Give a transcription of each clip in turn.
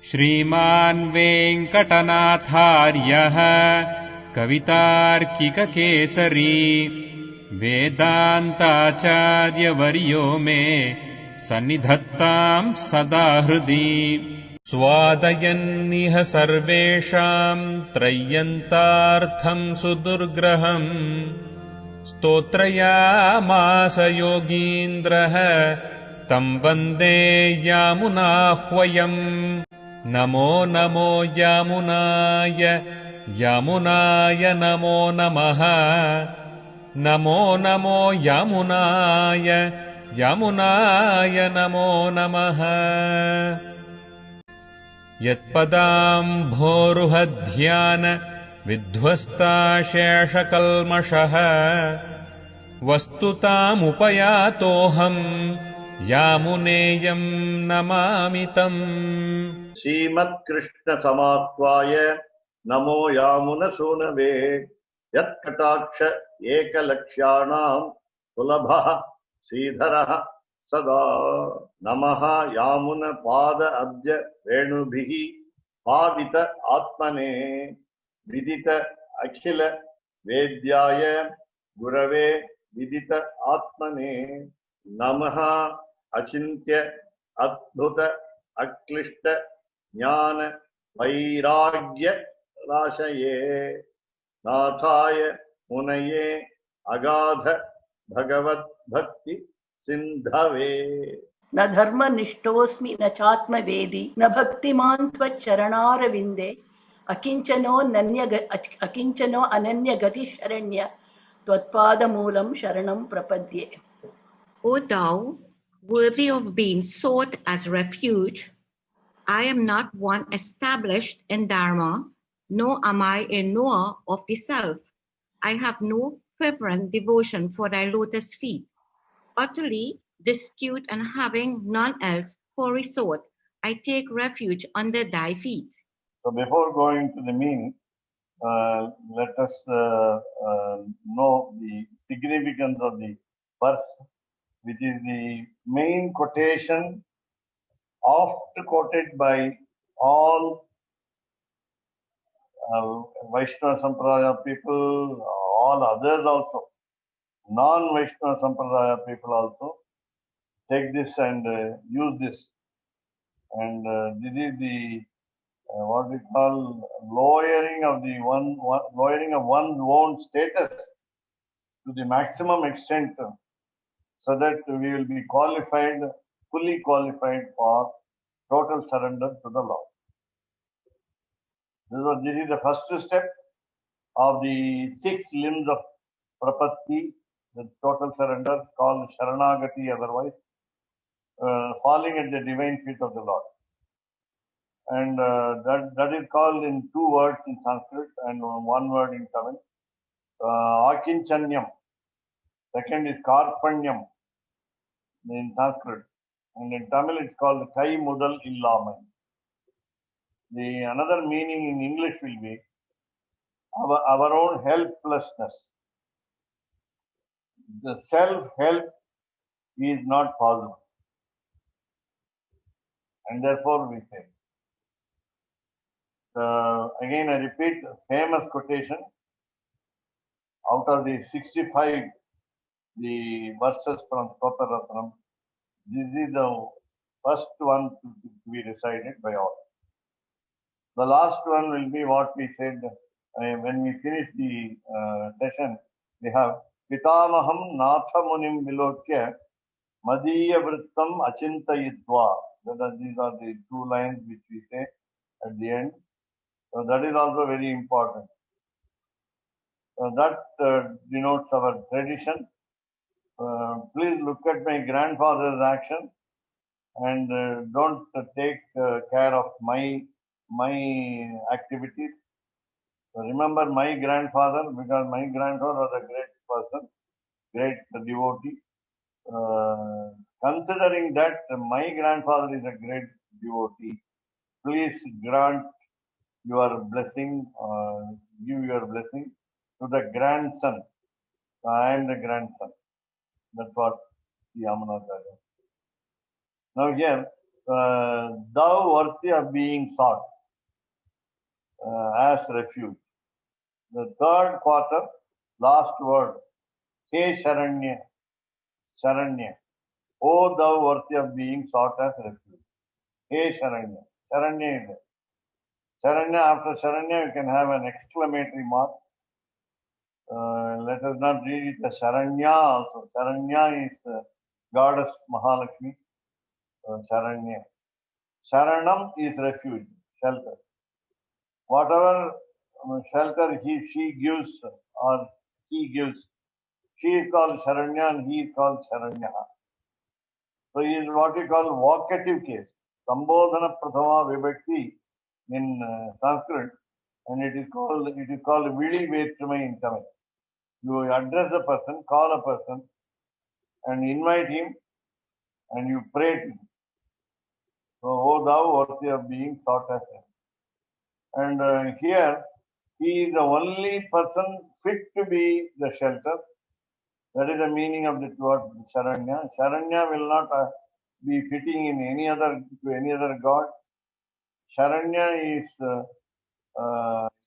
श्रीमान् वेङ्कटनाथार्यः कवितार्किककेसरी वेदान्ताचार्यवर्यो मे सन्निधत्ताम् सदा हृदि स्वादयन्निह सर्वेषाम् त्रय्यन्तार्थम् सुदुर्ग्रहम् स्तोत्रयामास योगीन्द्रः तम् वन्दे यामुनाह्वयम् नमो नमो यामुनाय यामुनाय नमो नमः नमो नमो यामुनाय यामुनाय नमो नमः यत्पदाम्भोरुहध्यान विध्वस्ताशेषकल्मषः वस्तुतामुपयातोऽहम् यामुनेयम् नमामि तम् श्रीमत्कृष्ण समाह्वाय नमो यामुनसूनवे यत्कटाक्ष एकलक्ष्याणां सुलभः श्रीधरः सदा नमः यामुन पाद अब्ज रेणुभिः पावित आत्मने विदित अखिल वेद्याय गुरवे विदित आत्मने नमः अचिन्त्य अद्भुत अक्लिष्ट ज्ञान वैराग्य राशये नाथाय मुनये अगाध भगवत भक्ति सिंधवे न धर्मनिष्ठोऽस्मि न चात्मवेदी न भक्तिमान् त्वच्चरणारविन्दे अकिञ्चनो अनन्यगतिशरण्य त्वत्पादमूलं शरणं प्रपद्ये. O thou, worthy of being sought as refuge, I am not one established in Dharma, nor am I a knower of the self. I have no fervent devotion for thy lotus feet. Utterly destitute and having none else for resort, I take refuge under thy feet. So before going to the meaning, let us know the significance of the verse, which is the main quotation oft quoted by all Vaishnava Sampradaya people, all others also, non-Vaishnava Sampradaya people also take this and use this. And this is the what we call lowering of one's own status to the maximum extent, so that we will be qualified, fully qualified for total surrender to the Lord. This is the first step of the 6 limbs of Prapatti, the total surrender, called Sharanagati otherwise, falling at the divine feet of the Lord. And that is called in 2 words in Sanskrit and 1 word in Tamil. Akinchanyam. Second is Karpanyam in Sanskrit. And in Tamil it's called Kai Mudal Illamai. The another meaning in English will be our own helplessness. The self-help is not possible. And therefore we say. Again I repeat, famous quotation out of the 65 the verses from Stotraratnam. This is the first one to be recited by all. The last one will be what we said when we finish the session. We have Pitamaham Natha Munim Vilokya Madhya Vrittam Achintayitva. These are the 2 lines which we say at the end. So that is also very important. That denotes our tradition. Please look at my grandfather's action and don't take care of my activities. So remember my grandfather, because my grandfather was a great person, great devotee. Considering that my grandfather is a great devotee, please grant your blessing, give your blessing to the grandson. I am the grandson. That's what the Yamunacharya. Now here, thou worthy of being sought as refuge. The third quarter, last word. He Sharanya. Sharanya. O thou worthy of being sought as refuge. He Sharanya. Sharanya is there. Sharanya, after Sharanya, you can have an exclamatory mark. Let us not read it as Sharanya also. Sharanya is goddess Mahalakshmi. Sharanya. Sharanam is refuge, shelter. Whatever shelter she gives or he gives, she is called Sharanya and he is called Sharanya. So he is what we call vocative case. Sambodhana Prathama Vibhakti in Sanskrit, and it is called Vili Vetrumai in Tamil. You address a person, call a person, and invite him, and you pray to him. So, O thou worthy of being sought as him. And here, he is the only person fit to be the shelter. That is the meaning of the word Sharanya. Sharanya will not be fitting in any other god. Sharanya is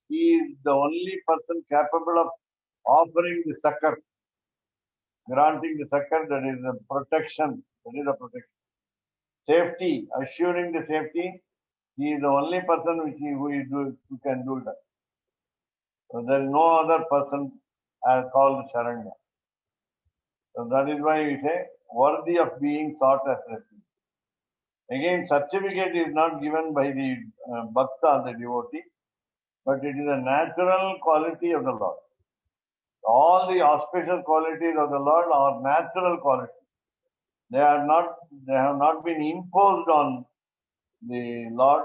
he is the only person capable of offering the succor, granting the succor, that is the protection. That is the protection. Safety, assuring the safety. He is the only person who can do that. So there is no other person called Sharanya. So that is why we say worthy of being sought as refuge. Again, certificate is not given by the bhakta, the devotee, but it is a natural quality of the Lord. All the auspicious qualities of the Lord are natural qualities. They have not been imposed on the Lord.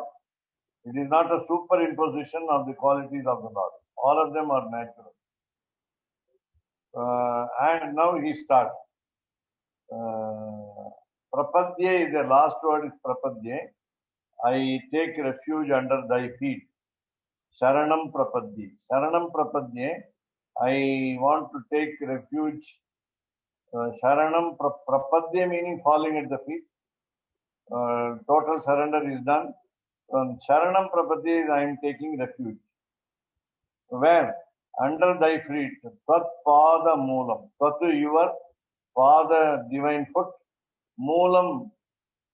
It is not a superimposition of the qualities of the Lord. All of them are natural. And now he starts. Prapadye is the last word is Prapadye. I take refuge under thy feet. Sharanam Prapadye. Sharanam Prapadye. I want to take refuge. Sharanam Prapadye meaning falling at the feet. Total surrender is done. Sharanam Prapadye is I am taking refuge. Where? Under thy feet. Tat Pada Moolam. Tat your Pada divine foot. Moolam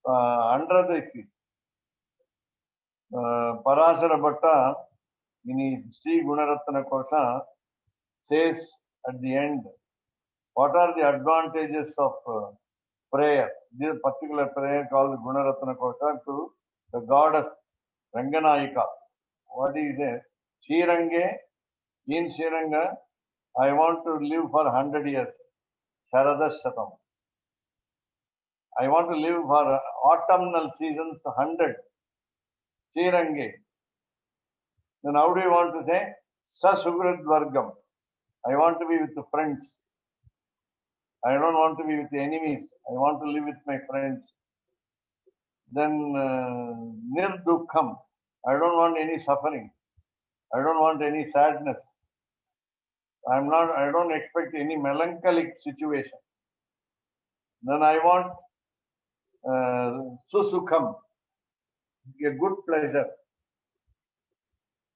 under the feet. Parashara Bhatta in his Sri Gunaratana Kosha says at the end, what are the advantages of prayer? This particular prayer called Gunaratana Kosha to the goddess Ranganayika. What is it? Shirange, in Shiranga, I want to live for 100 years. Sharadashatam. I want to live for autumnal seasons 100. Shirange. Then how do you want to say? Sasugrat Vargam. I want to be with the friends. I don't want to be with the enemies. I want to live with my friends. Then Nirdukham. I don't want any suffering. I don't want any sadness. I don't expect any melancholic situation. Then I want Susukham. A good pleasure.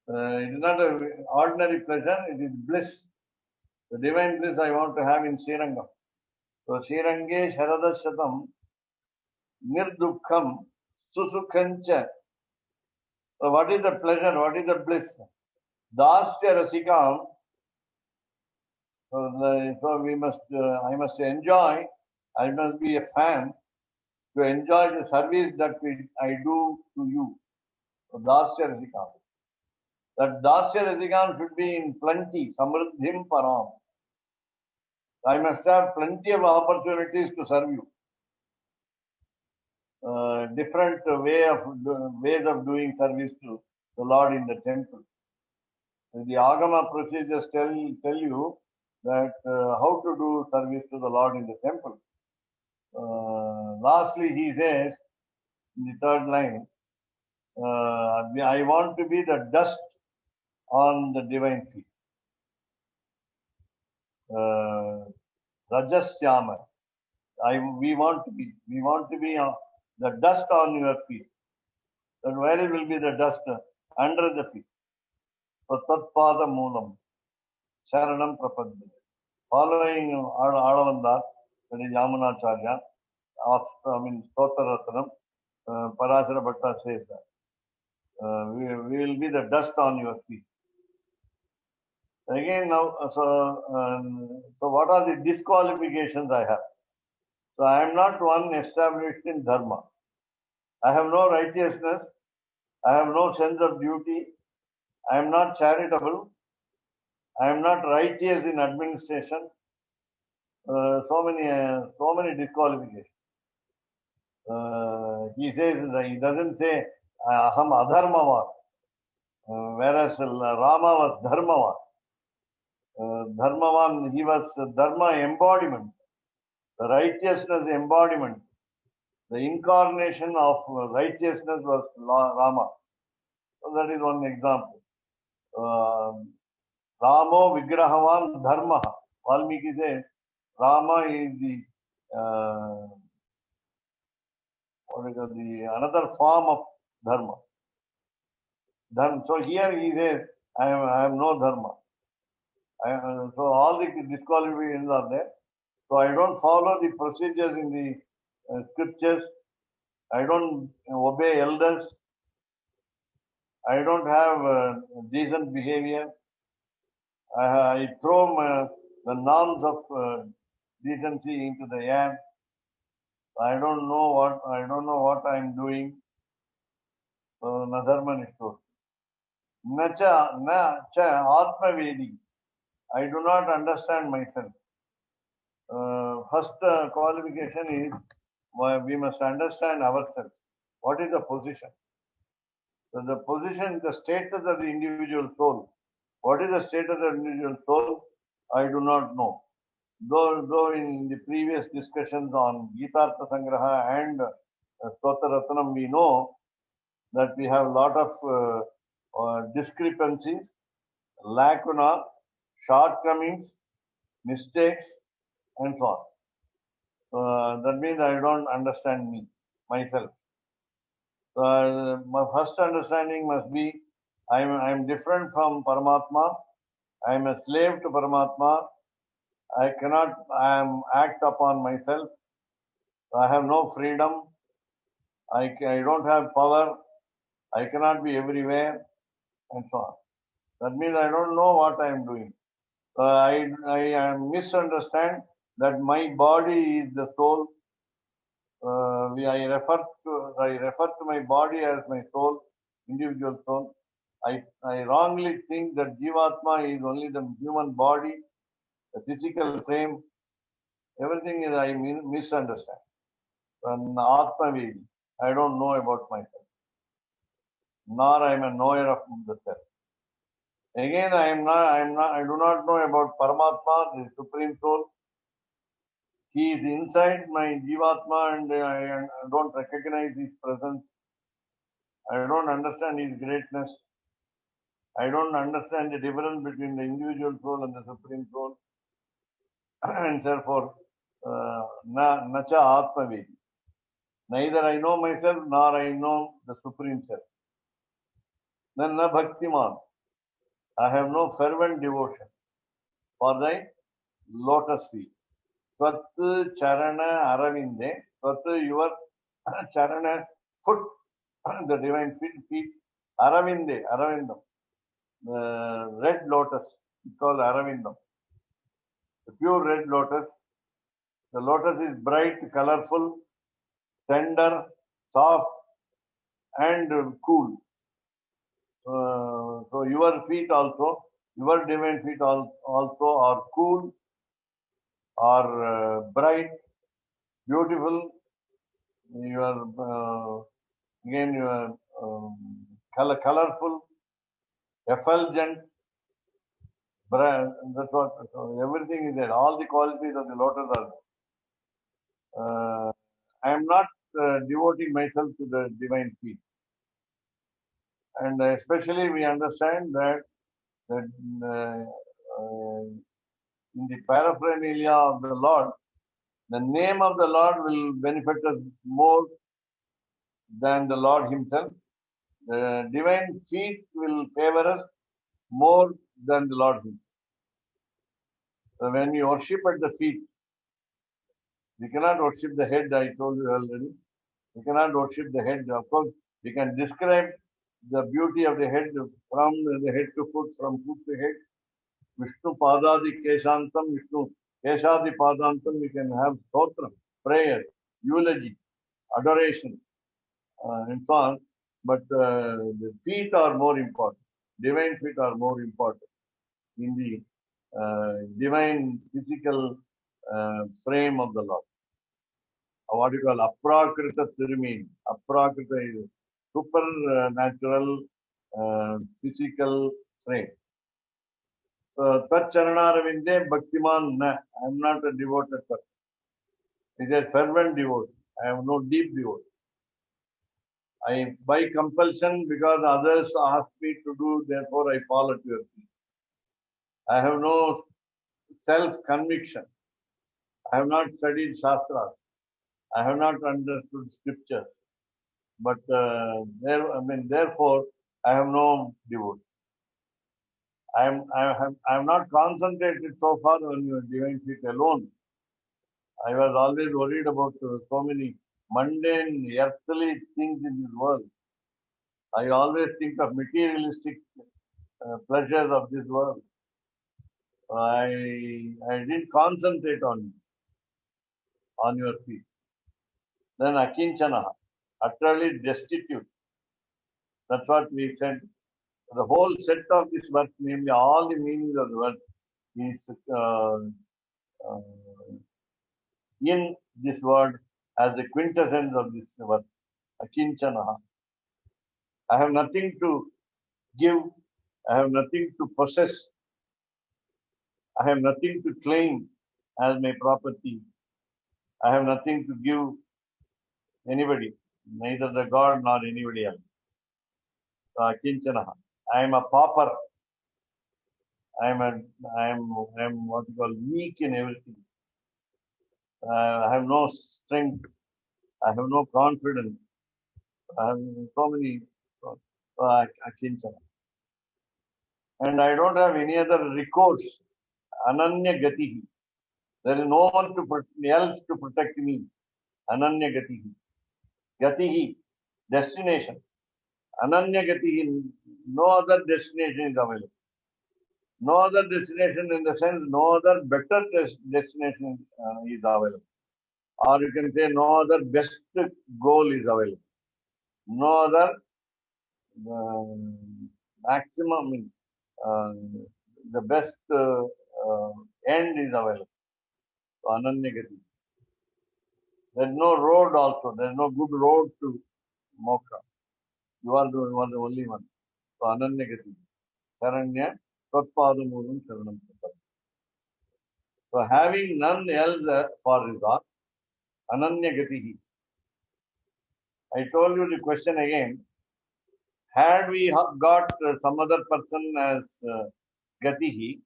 It is not an ordinary pleasure, it is bliss. The divine bliss I want to have in Srirangam. So Srirange Sharadashatam Nirdukham Susukhancha. So what is the pleasure? What is the bliss? Dasya Rasikam. So we must, I must enjoy, I must be a fan to enjoy the service that I do to you. So Dasya Rasikam. That Dasya Rasikam should be in plenty, Samriddhim Param. I must have plenty of opportunities to serve you. Different ways of doing service to the Lord in the temple. The Agama procedures tell you that how to do service to the Lord in the temple. Lastly, he says in the third line, I want to be the dust on the divine feet. Rajasyama. We want to be the dust on your feet. Then where will be the dust? Under the feet. So Tatpada Moolam, Sharanam Prapadya. Following Alavandar, that is Yamunacharya, Stottaratanam, Parashara Bhatta says that. We will be the dust on your feet. Again now, so what are the disqualifications I have? So I am not one established in Dharma. I have no righteousness. I have no sense of duty. I am not charitable. I am not righteous in administration. So many disqualifications. He says, he doesn't say, Aham Adharmavan, whereas Rama was Dharmavan. Dharmavan, he was Dharma embodiment, the righteousness embodiment. The incarnation of righteousness was Rama. So that is one example. Ramo Vigrahavan Dharma. Valmiki says, Rama is the another form of Dharma. So here he says, I am no Dharma. So all the disqualifications are there. So I don't follow the procedures in the scriptures. I don't obey elders. I don't have decent behavior. I throw the norms of decency into the air. I don't know what I am doing. So Nadharma Nishto. Nacha Atmavedi. I do not understand myself. First qualification is we must understand ourselves. What is the position? So the position, the status of the individual soul. What is the status of the individual soul? I do not know. Though in the previous discussions on Gitartha Sangraha and Stottaratanam, we know that we have a lot of discrepancies, lacuna, shortcomings, mistakes, and so on. That means I don't understand myself. My first understanding must be I am different from Paramatma. I am a slave to Paramatma. I cannot act upon myself. I have no freedom. I don't have power. I cannot be everywhere, and so on. That means I don't know what I am doing. I misunderstand that my body is the soul. I refer to my body as my soul, individual soul. I wrongly think that Jivatma is only the human body, the physical frame. Everything is I misunderstand. And Atmavedi, I don't know about myself, nor I am a knower of the self. Again, I do not know about Paramatma, the Supreme Soul. He is inside my Jivatma and I don't recognize his presence. I don't understand his greatness. I don't understand the difference between the individual soul and the Supreme Soul. And therefore, Nacha Atmavedi. Neither I know myself nor I know the Supreme Self. Then Na Bhaktiman. I have no fervent devotion for thy lotus feet. Tvat Charana Aravinde. Tvat your Charana foot, the divine feet. Aravinde, Aravindam. The red lotus, it's called Aravindam. The pure red lotus. The lotus is bright, colorful, tender, soft, and cool. So your feet also, your divine feet also are cool, are bright, beautiful. You are again you are colorful, effulgent. That's what. So everything is there. All the qualities of the lotus are there. I am not devoting myself to the divine feet. And especially we understand that in the paraphernalia of the Lord, the name of the Lord will benefit us more than the Lord Himself. The divine feet will favor us more than the Lord Himself. So when we worship at the feet, we cannot worship the head, I told you already. We cannot worship the head. Of course, we can describe the beauty of the head from the head to foot, from foot to head. Vishnu Padadi Keshantam, Vishnu Keshadi Padantam, we can have stotra, prayer, eulogy, adoration, and so on. But the feet are more important. Divine feet are more important in the divine physical frame of the Lord. What you call aprakrita tirumeni. Aprakrita is supernatural physical frame. So, Tat Charanaravinda Bhaktiman na. I am not a devoted person. It is a fervent devotee. I have no deep devotee. I by compulsion because others ask me to do, therefore I fall at your feet. I have no self-conviction. I have not studied Shastras. I have not understood scriptures. But therefore, I have no devotee. I am not concentrated so far on your divine feet alone. I was always worried about so many mundane, earthly things in this world. I always think of materialistic pleasures of this world. I didn't concentrate on your feet. Then Akinchana, utterly destitute. That's what we said. The whole set of this verse, namely all the meanings of the verse, is in this word as the quintessence of this verse. Akinchana. I have nothing to give. I have nothing to possess. I have nothing to claim as my property. I have nothing to give anybody, neither the God nor anybody else. So, Akinchana. I am a pauper. I am what you call weak in everything. I have no strength. I have no confidence. I have so many Akinchana. And I don't have any other recourse. Ananya Gatihi. There is no one else to protect me. Ananya Gatihi. Gatihi. Destination. Ananya Gatihi. No other destination is available. No other destination in the sense, no other better destination is available. Or you can say no other best goal is available. No other maximum, the best end is available. So, Ananya Gati. There is no road also. There is no good road to moksha. You are the only one. So, Ananya Gati. Saranya Tatpadamulam Saranam. So, having none else for resort, Ananya Gatihi. I told you the question again. Had we got some other person as Gatihi,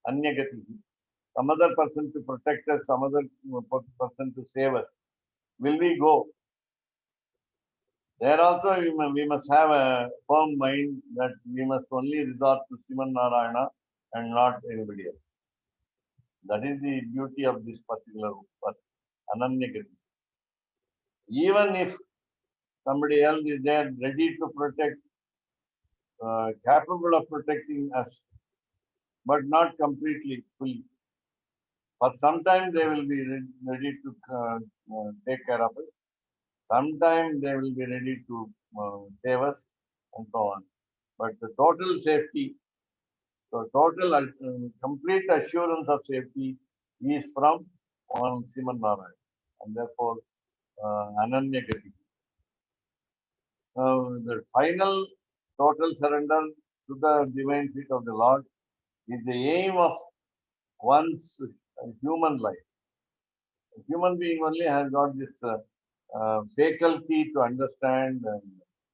Anya Gatihi, some other person to protect us, some other person to save us, will we go? There also we must have a firm mind that we must only resort to Sriman Narayana and not anybody else. That is the beauty of this particular verse, Ananya Gati. Even if somebody else is there ready to protect, capable of protecting us, but not completely, fully. For some time they will be ready to take care of us. Sometimes they will be ready to save us and so on. But the total safety, so total complete assurance of safety is from one Sriman Narayana. And therefore, Ananya Gati. The final total surrender to the divine feet of the Lord is the aim of one's human life. A human being only has got this faculty to understand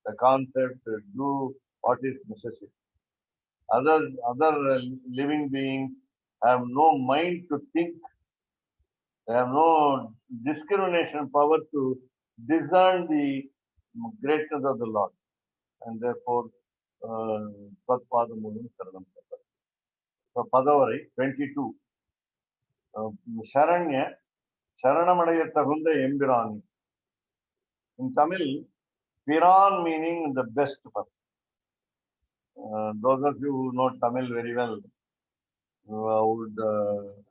the concept, to do what is necessary. Other living beings have no mind to think. They have no discrimination power to discern the greatness of the Lord. And therefore, Tatpadamulam Sharanam Prapatti. So, Padavari 22. Sharanya, Sharanamadayatta Hunda Embirani. In Tamil, Piran meaning the best person. Those of you who know Tamil very well would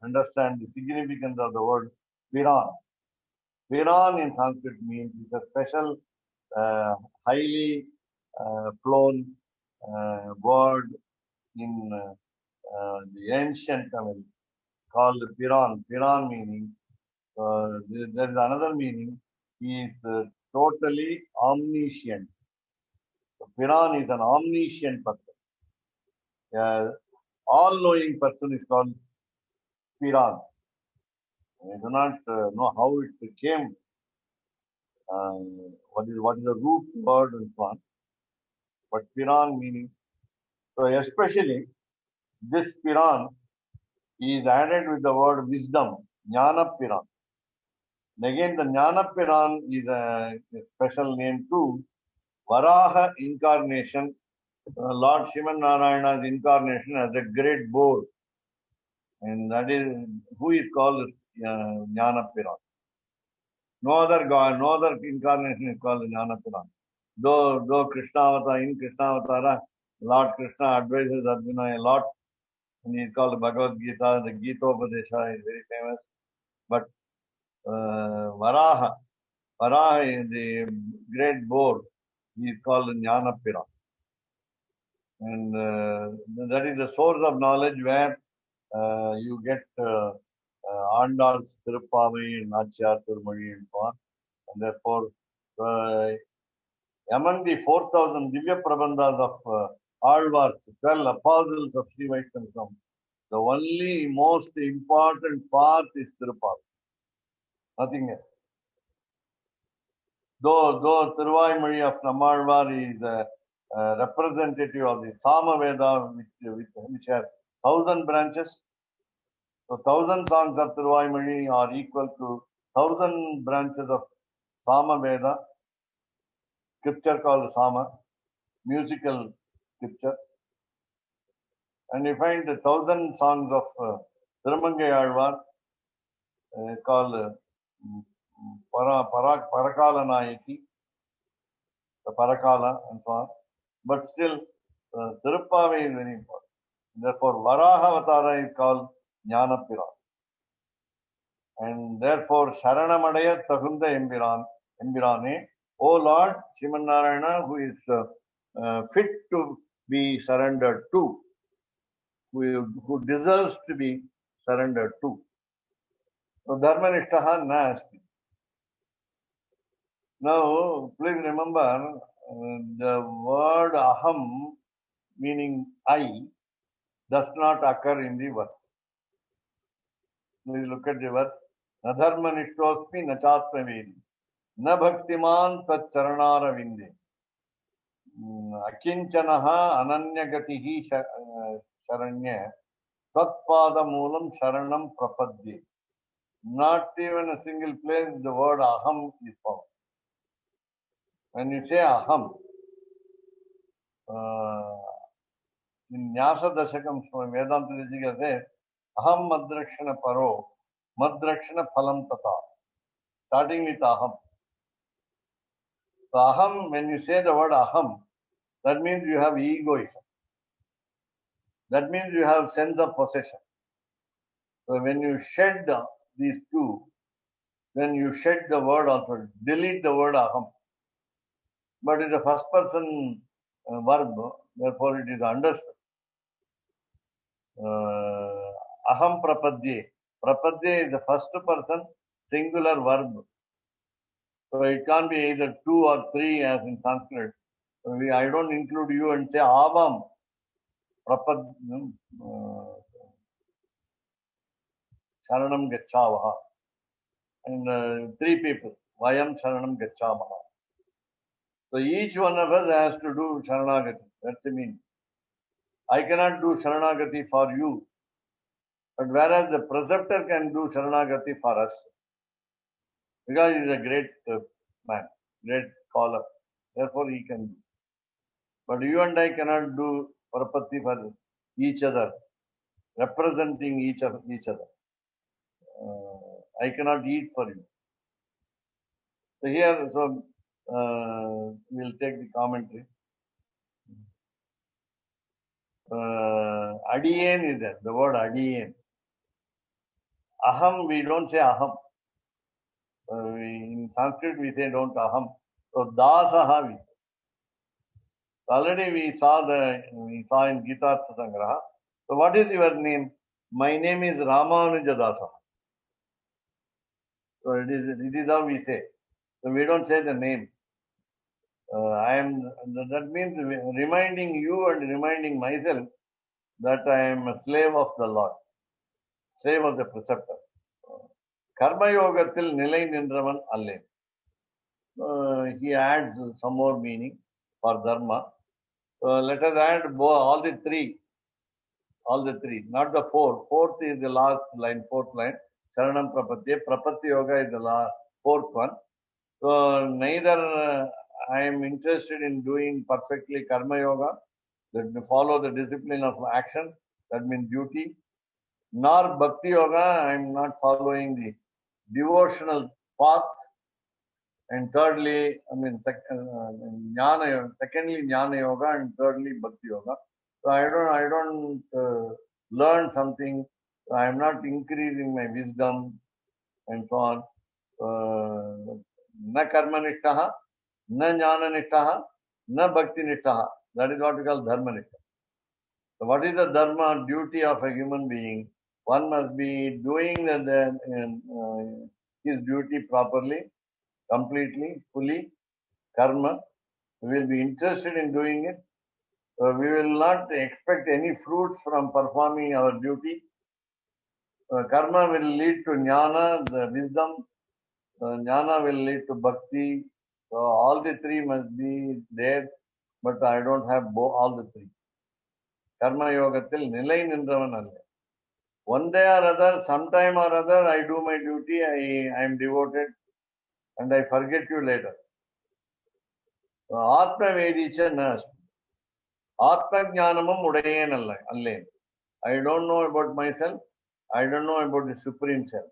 understand the significance of the word Piran. Piran in Sanskrit means it's a special, highly flown word in the ancient Tamil called Piran. Piran meaning, there is another meaning, he is totally omniscient. So Piran is an omniscient person. All-knowing person is called Piran. I do not know how it came, what is the root word and so on. But Piran meaning, so especially this Piran is added with the word wisdom, Jnana Piran. And again, the Jnana Piran is a special name too. Varaha incarnation, Lord Shivan Narayana's incarnation as a great boar. And that is who is called Jnana Piran. No other God, no other incarnation is called Jnana Piran. Though Krishna Avatar, in Krishna Avatara, Lord Krishna advises Arjuna a lot, and he is called Bhagavad Gita. The Gita Upadesha is very famous. But Varaha is the great boar. He is called Jnana Piran. And that is the source of knowledge where you get Andal's Tiruppavi and Nachiyar Tirumazhi and so on. And therefore, among the 4,000 Divya Prabandhas of Alvars, 12 apostles of Sri Vaishnavism, the only most important part is Tiruppavi. Nothing else. Though Tiruvayamazhi of Nammalvar is a representative of the Samaveda, which has 1,000 branches. So 1,000 songs of Tiruvayamazhi are equal to 1,000 branches of Samaveda, scripture called Sama, musical scripture. And you find the 1,000 songs of Thirumangai Alvar called Parakala Nayaki, the Parakala and so on. But still, Tiruppavi is very important. Therefore, Varaha Avatara is called Jnana Piran. And therefore, Sharanamadaya Tahunda Embirane, O Lord Shivanarayana, who is fit to be surrendered to, who deserves to be surrendered to. So, Dharmanishtaha Nasti. Now, please remember the word aham, meaning I, does not occur in the verse. Please look at the verse. Na dharmanishthosmi na chatmavedi, na bhaktiman tat charanara vinde, akinchanaha ananyagatihi sharanya, tatpada moolam sharanam prapadye. Not even a single place the word aham is found. When you say aham, in Nyasa Dashakam, Vedanta Deshika says, aham madrakshana paro, madrakshana phalam tata. Starting with aham. So aham, when you say the word aham, that means you have egoism. That means you have sense of possession. So when you shed these two, then you shed the word also, delete the word aham. But it's a first person verb, therefore it is understood. Aham prapadye. Prapadye is the first person singular verb. So it can't be either two or three as in Sanskrit. So I don't include you and say avam. Prapad. Sharanam Gacchavaha. And three people. Vayam Sharanam Gacchavaha. So each one of us has to do Sharanagati. That's the meaning. I cannot do Sharanagati for you. But whereas the preceptor can do Sharanagati for us. Because he is a great man, great scholar. Therefore, he can do. But you and I cannot do prapatti for each other, representing each other. I cannot eat for you. So here, we'll take the commentary. Adiyen is there, the word adiyen. Aham, we don't say aham. In Sanskrit, we say don't aham. So dasaha we say. Already we saw in Gita Sangraha. So what is your name? My name is Ramanuja Dasa. So it is how we say. So we don't say the name. That means reminding you and reminding myself that I am a slave of the Lord, slave of the preceptor. Karma yogatil nilai nindravan alle. He adds some more meaning for dharma. Let us add all the three, not the four. Fourth is the last line, fourth line. Sharanam Prapatya. Prapatti Yoga is the fourth one. So neither I am interested in doing perfectly Karma Yoga, that follow the discipline of action, that means duty, nor Bhakti Yoga, I am not following the devotional path. And thirdly, secondly Jnana Yoga, and thirdly Bhakti Yoga. So I don't learn something. So I am not increasing my wisdom and so on. Na karma nishtaha, na jnana nishtaha, na bhakti nishtaha. That is what we call dharma nishta. So what is the dharma duty of a human being? One must be doing his duty properly, completely, fully, karma. We will be interested in doing it. We will not expect any fruits from performing our duty. Karma will lead to jnana, the wisdom. Jnana will lead to bhakti. So all the three must be there, but I don't have all the three. Karma yogatil nilai nindravan alle. One day or other, sometime or other, I do my duty, I am devoted, and I forget you later. Atma vedicha nas. Atma jnanamam udayen alle. I don't know about myself. I don't know about the Supreme Self.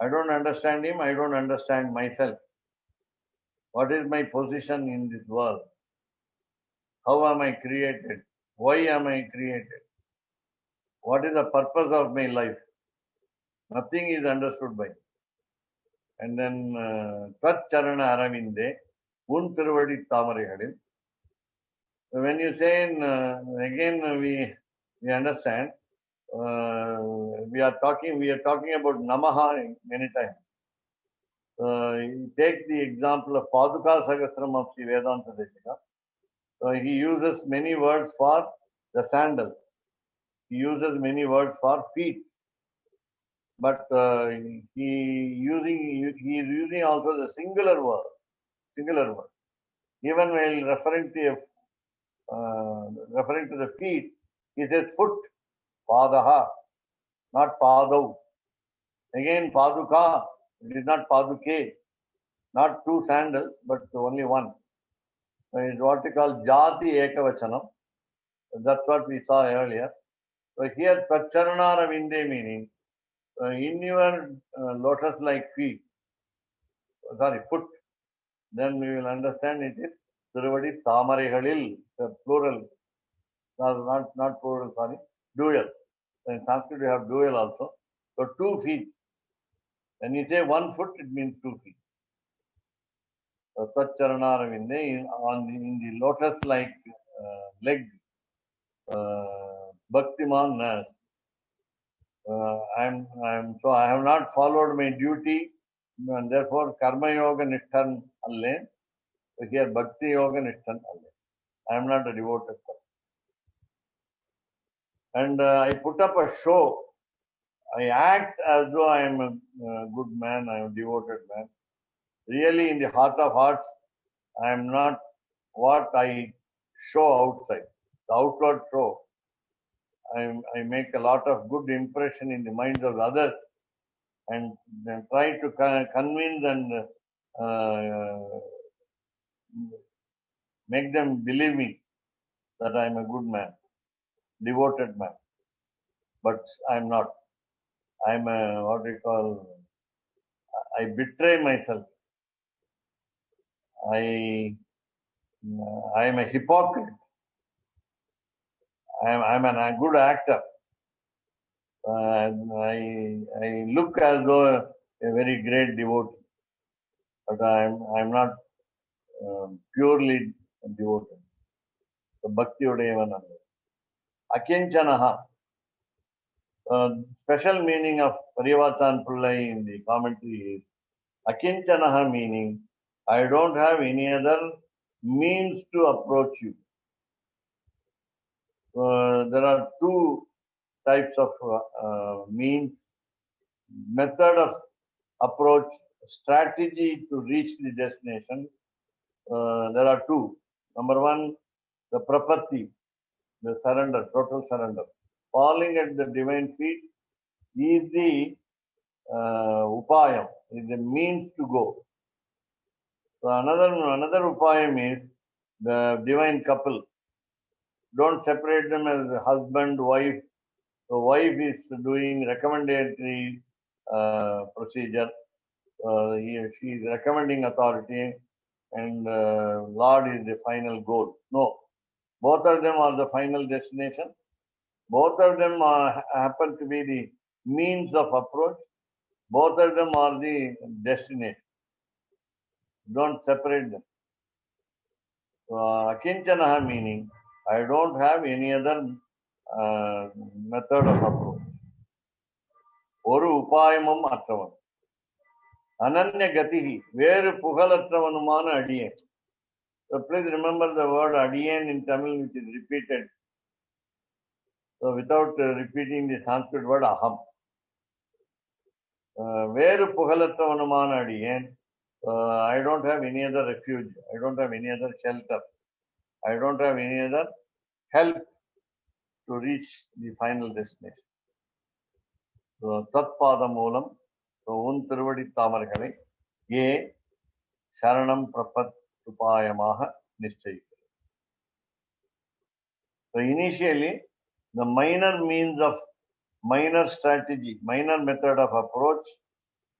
I don't understand him. I don't understand myself. What is my position in this world? How am I created? Why am I created? What is the purpose of my life? Nothing is understood by me. And then Tat Charana Aravinde, Un Tiruvadi Thamarigadil. When you say, again we understand, we are talking about Namaha many times. Take the example of Paduka Sahasram of Sri Vedanta Desika. He uses many words for the sandals. He uses many words for feet. But he is using also the singular word. Even while referring to the feet, he says foot, padaha, not padav. Again, paduka, it is not paduke, not two sandals, but only one. It is what we call jati ekavachanam. That's what we saw earlier. So here, Tacharana Vinde meaning, in your lotus-like foot, then we will understand it is Tiruvadi Thamarigadil, the plural, not plural, sorry, dual. In Sanskrit, we have dual also. So 2 feet. When you say 1 foot, it means 2 feet. So Tacharana Vinde, in the lotus-like leg, Bhaktiman Nas. So I have not followed my duty, and therefore Karma Yoga Nishthan alle. So here Bhakti Yoga Nishthan alle. I am not a devoted person. And I put up a show. I act as though I am a good man, I am a devoted man. Really, in the heart of hearts, I am not what I show outside. The outward show. I make a lot of good impression in the minds of others, and then try to convince and make them believe me that I am a good man, devoted man. But I'm not. I'm a, what we call, I betray myself. I'm a hypocrite. I'm a good actor. I look as though a very great devotee, but I'm not purely devoted. So Bhakti Udayavan. Akinchanaha. Special meaning of Parivachan Pullai in the commentary is Akinchanaha meaning I don't have any other means to approach you. There are two types of means, method of approach, strategy to reach the destination. There are two. Number one, the prapatti, the surrender, total surrender. Falling at the divine feet is the upayam, is the means to go. So another upayam is the divine couple. Don't separate them as husband, wife. The wife is doing recommendatory procedure. She is recommending authority, and Lord is the final goal. No, both of them are the final destination. Both of them happen to be the means of approach. Both of them are the destination. Don't separate them. Akinchanaha meaning I don't have any other method of approach. Oru upayamam atravan. Ananya gatihi. Veru pugalattravanumana adiyen. So please remember the word adiyen in Tamil, which is repeated. So without repeating the Sanskrit word aham. Veru pugalattravanumana adiyen. I don't have any other refuge. I don't have any other shelter. I don't have any other help to reach the final destination. So, Tatpada Moolam, so Un Tiruvadi Tamarkale, Ye Sharanam Prapat Upayamaha Nishchayi. So, initially, the minor strategy, minor method of approach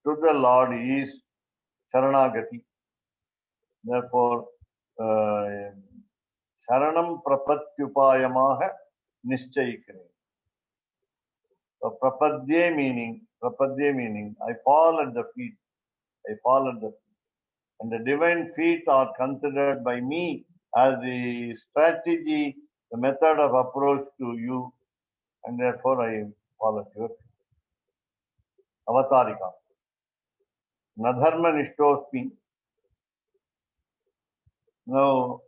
to the Lord is Sharanagati. Therefore, Sharanam Prapatyupayamaha Nishchayikane. So Prapadye meaning, I fall at the feet. I fall at the feet. And the divine feet are considered by me as the strategy, the method of approach to you. And therefore I fall at your feet. Avatarika. Nadharma Nishtosmi. Now,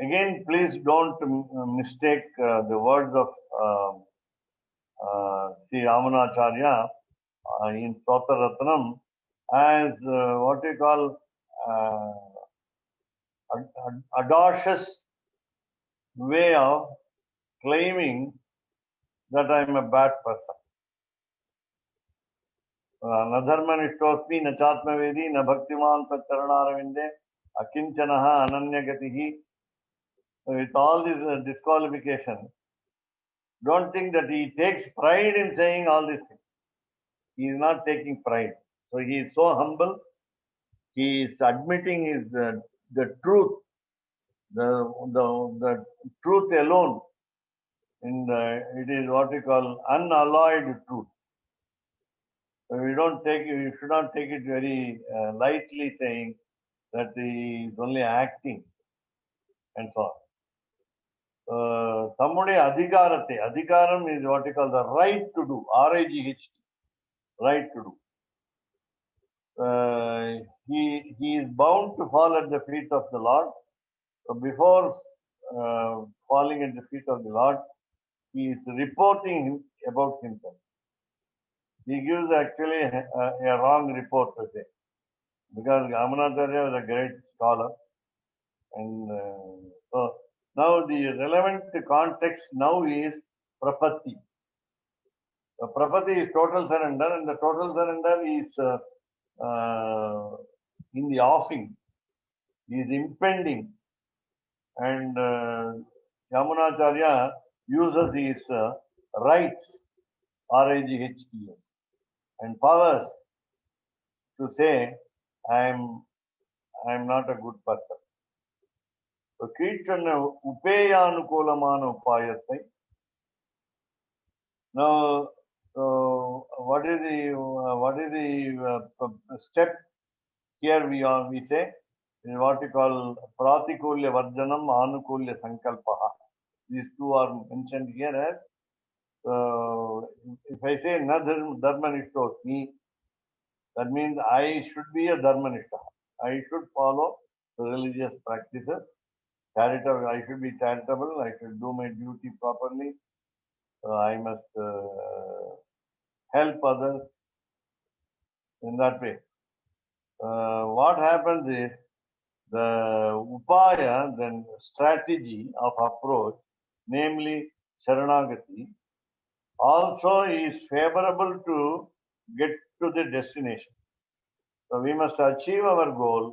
again, please don't mistake the words of Sri Ramanacharya in Stotraratnam as what we call audacious way of claiming that I am a bad person. Nadharma nishtosmi nachatmavedi na bhaktiman satcharanaravinде akinchanaha ananyagatihi. With all this disqualification, don't think that he takes pride in saying all these things. He is not taking pride. So he is so humble. He is admitting his the truth, the truth alone. And it is what we call unalloyed truth. So we should not take it very lightly, saying that he is only acting and so on. Sammudi adhikarate. Adhikaram is what we call the right to do. RIGHT. Right to do. He is bound to fall at the feet of the Lord. So before falling at the feet of the Lord, he is reporting about himself. He gives actually a wrong report to say. Because Ramanacharya was a great scholar. And so now the relevant context now is prapatti. The prapatti is total surrender, and the total surrender is in the offing is impending, and Yamunacharya uses his rights, R-I-G-H-T-S, and powers to say, I am not a good person. So, கீழ்ச்சொன்ன உபேயானுகூலமான உபாயத்தை. Now, what is the step here? We say is what we call pratikulya varjanam, anukulya sankalpaha. These two are mentioned here as if I say na dharmanishthosmi, that means I should be a dharmanishta. I should follow the religious practices. Charitable, I should be charitable. I should do my duty properly. I must help others in that way. What happens is the upaya, then strategy of approach, namely Sharanagati, also is favorable to get to the destination. So we must achieve our goal,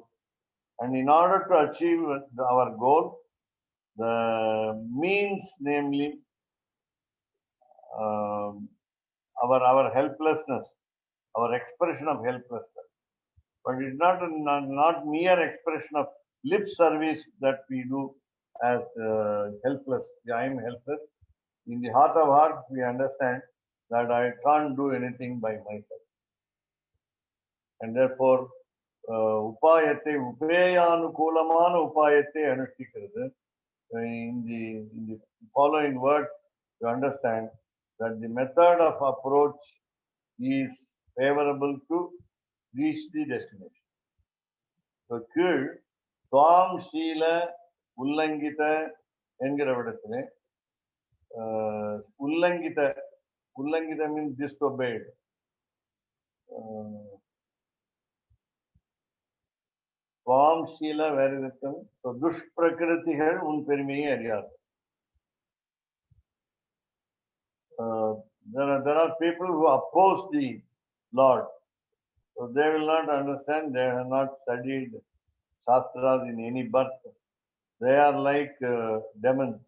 and in order to achieve our goal, the means, namely our helplessness, our expression of helplessness. But it's not mere expression of lip service that we do as helpless. I am helpless. In the heart of hearts, we understand that I can't do anything by myself. And therefore, upayate, upayanukulamana upayate anushtikiradu. In the following words, you understand that the method of approach is favorable to reach the destination. So, கீழ் துவாம் ஷீல உல்லங்கித என்கிற விடத்திலே உல்லங்கித means disobeyed. துவாம் ஷீல வேறு இருக்கும். So, துஷ்பிரகிருதிகள் உன் பெருமையை அறியாது. There are people who oppose the Lord. So they will not understand, they have not studied Shastras in any birth. They are like demons.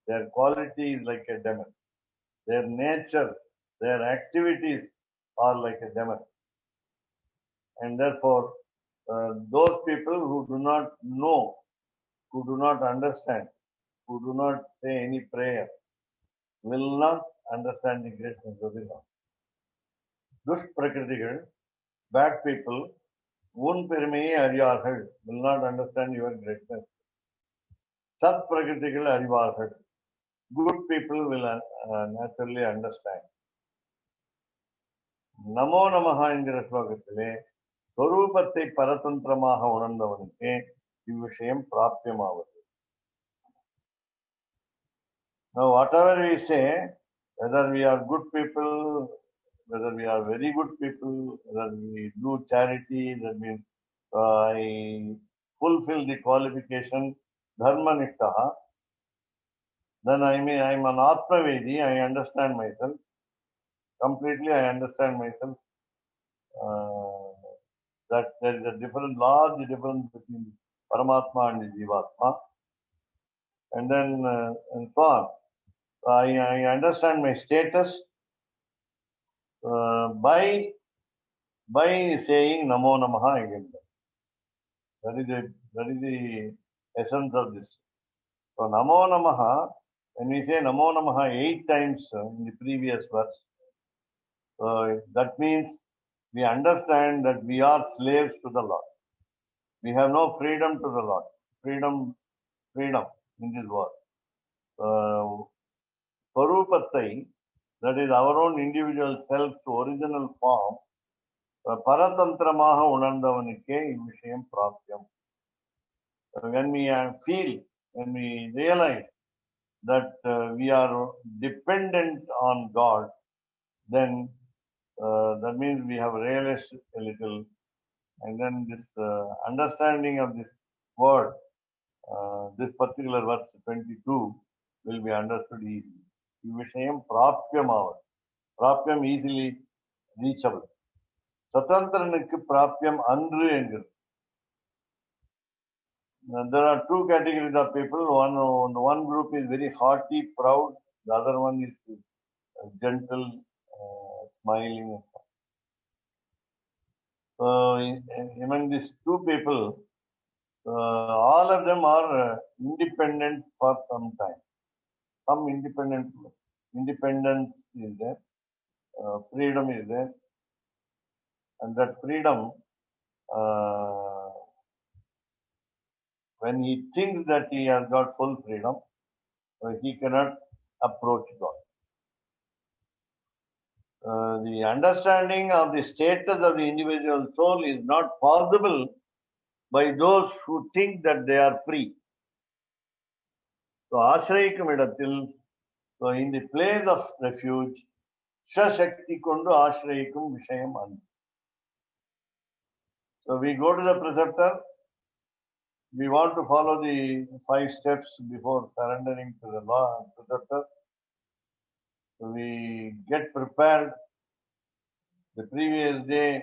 Their quality is like a demon. Their nature, their activities are like a demon. And therefore, those people who do not know, who do not understand, who do not say any prayer, will not understand the greatness of the Lord. Dushprakritigal, bad people, un பெருமையை அறியார்கள், will not understand your greatness. Sat prakritigal அறிவார்கள். Good people will naturally understand. நமோ நமஹ என்கிற ஸ்லோகத்திலே ஸ்வரூபத்தை பரதந்திரமாக உணர்ந்தவனுக்கு இவ்விஷயம் பிராப்தியமாவது. Now, whatever we say, whether we are good people, whether we are very good people, whether we do charity, that means I fulfill the qualification dharmanishtaha, then I am an Atmavedi, I understand myself. Completely I understand myself. That there is a large difference between Paramatma and the Jivatma. And then and so on. I understand my status by saying Namo Namaha again. That is the essence of this. So Namo Namaha, when we say Namo Namaha 8 times in the previous verse, that means we understand that we are slaves to the Lord. We have no freedom to the Lord. Freedom in this world. Swarupatai, that is our own individual self's original form, paratantramaha unandavanike ivishayam prapyam. When we feel, when we realize that we are dependent on God, then that means we have realized a little, and then this understanding of this word, this particular verse 22 will be understood easily. Vishayam prapyam easily reachable. Swatantranukku prapyam andru engiru. There are two categories of people. One group is very haughty, proud. The other one is gentle, smiling. So among these two people, all of them are independent for some time. Some independence is there, freedom is there, and that freedom, when he thinks that he has got full freedom, he cannot approach God. The understanding of the status of the individual soul is not possible by those who think that they are free. So, Ashrayikum idatil, so in the place of refuge, Shashakti kondu Ashrayikum Vishayam Anu. So, we go to the preceptor, we want to follow the 5 steps before surrendering to the law preceptor. So, we get prepared. The previous day,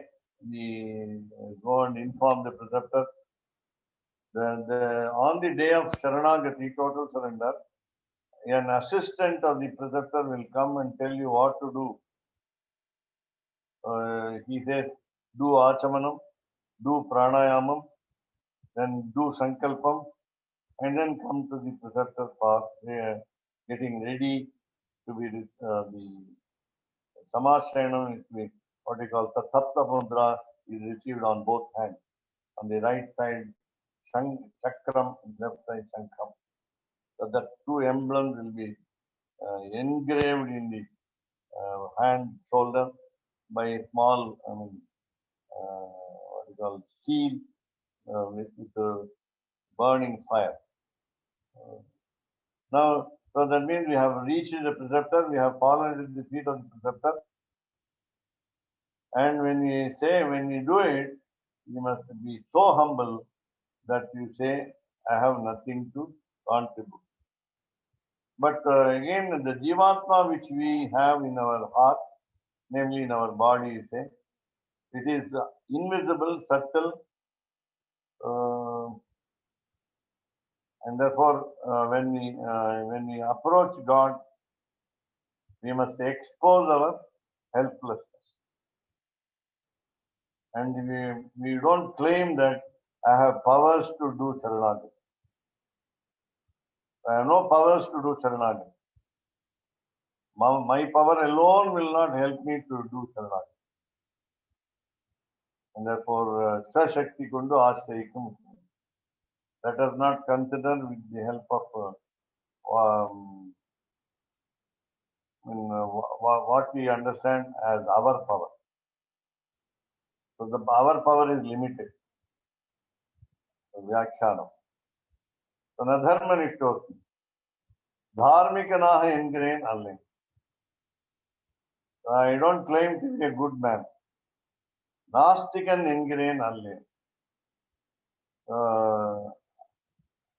we go and inform the preceptor. On the day of Sharanagati, total surrender, an assistant of the preceptor will come and tell you what to do. He says, do achamanam, do pranayamam, then do sankalpam, and then come to the preceptor for getting ready to be the samasranam, what we call the sapta mudra, is received on both hands. On the right side, chakram, left side shankam. So the two emblems will be engraved in the hand, shoulder by a small, what we call seal with a burning fire. Now, so that means we have reached the preceptor, we have fallen at the feet of the preceptor. And when we do it, you must be so humble that you say, I have nothing to contribute. But again, the Jivatma which we have in our heart, namely in our body, you say, it is invisible, subtle, and therefore, when we approach God, we must expose our helplessness. And we don't claim that I have powers to do Sharanagati. I have no powers to do Sharanagati. My power alone will not help me to do Sharanagati. And therefore, Shashakti Kundu Ashrayikum. Let us not consider with the help of what we understand as our power. So our power is limited. Vyakyanam. So nadharma nishtosmi. Dharmikanaha engrain alle. I don't claim to be a good man. Nastikan engrain alle.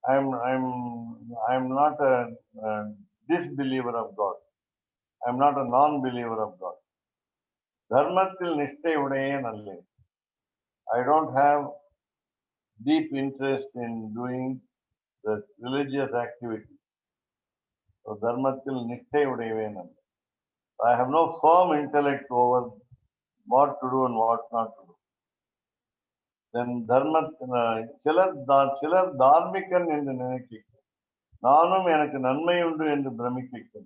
I'm not a disbeliever of God. I'm not a non-believer of God. Dharmatil nishtai udayen alle. I don't have deep interest in doing the religious activity. So dharmatil nishtai udayen alle. I have no firm intellect over what to do and what not to do. Then dharma, chilar dharmikan endu ninaikkirken. Nanum enakku nanmai undu endu bramikkirken.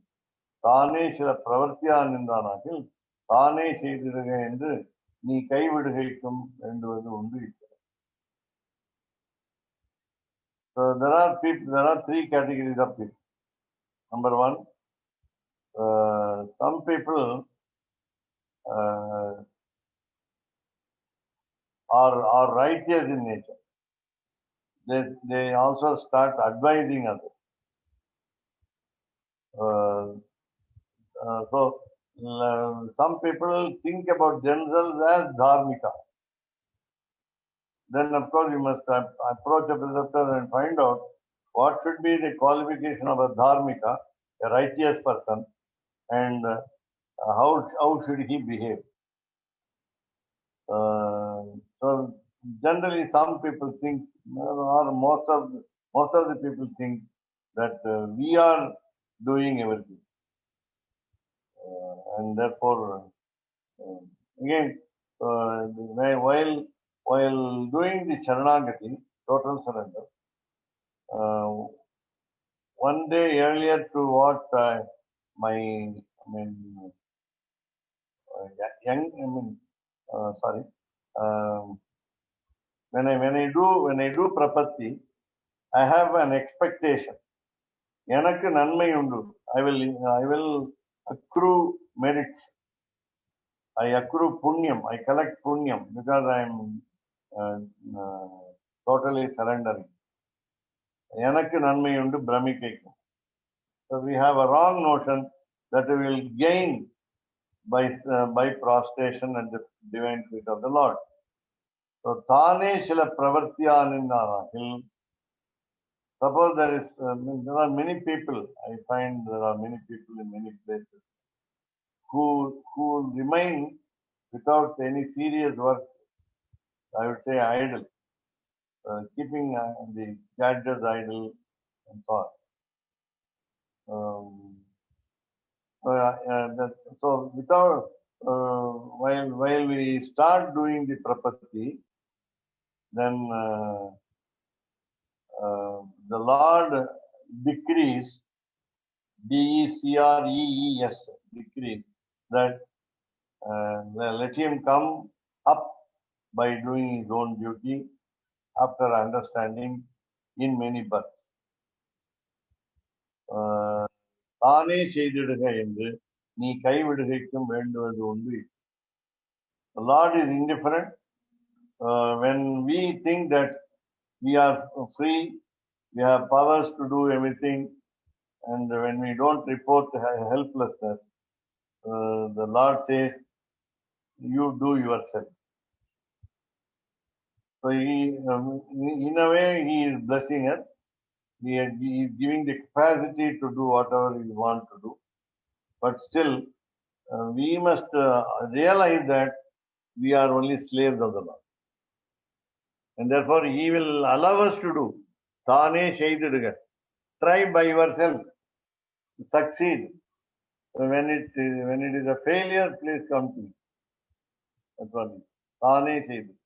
Thane sila pravarthiyan endanagil, thane seidiruga endu nee kaividugaikkum enduvathu undu. So there are 3 categories of people. Number 1, some people are righteous in nature. They also start advising others. So some people think about themselves as dharmika. Then of course you must approach a preceptor and find out what should be the qualification of a dharmika, a righteous person, and how should he behave. So generally some people think, or most of the people think that we are doing everything. And therefore, again, while doing the Sharanagati, total surrender, one day earlier to what when I do prapatti, I have an expectation. எனக்கு நன்மை உண்டு. I will accrue merits. I accrue punyam. I collect punyam because I am totally surrendering. எனக்கு நன்மை உண்டு பிரமிக்கைக்கும். So we have a wrong notion that we will gain by prostration at the divine feet of the Lord. So thane shila pravartyaninarahil. Suppose there are many people, I find there are many people in many places who remain without any serious work, I would say idle, keeping the gadgets idle and so on. So without, while we start doing the prapatti, then the Lord decrees, DECREES, decrees that let him come up by doing his own duty after understanding in many births. தானே செய்திடுக என்று நீ கைவிடுகைக்கும் வேண்டுவது உண்டு. The Lord is indifferent. When we think that we are free, we have powers to do everything, and when we don't report helplessness, the Lord says, you do yourself. So in a way, he is blessing us. He is giving the capacity to do whatever we want to do. But still, we must realize that we are only slaves of the Lord. And therefore, he will allow us to do. Thane sheididuga. Try by yourself. Succeed. When it is a failure, please come to me. That's what it is. Thane sheididuga.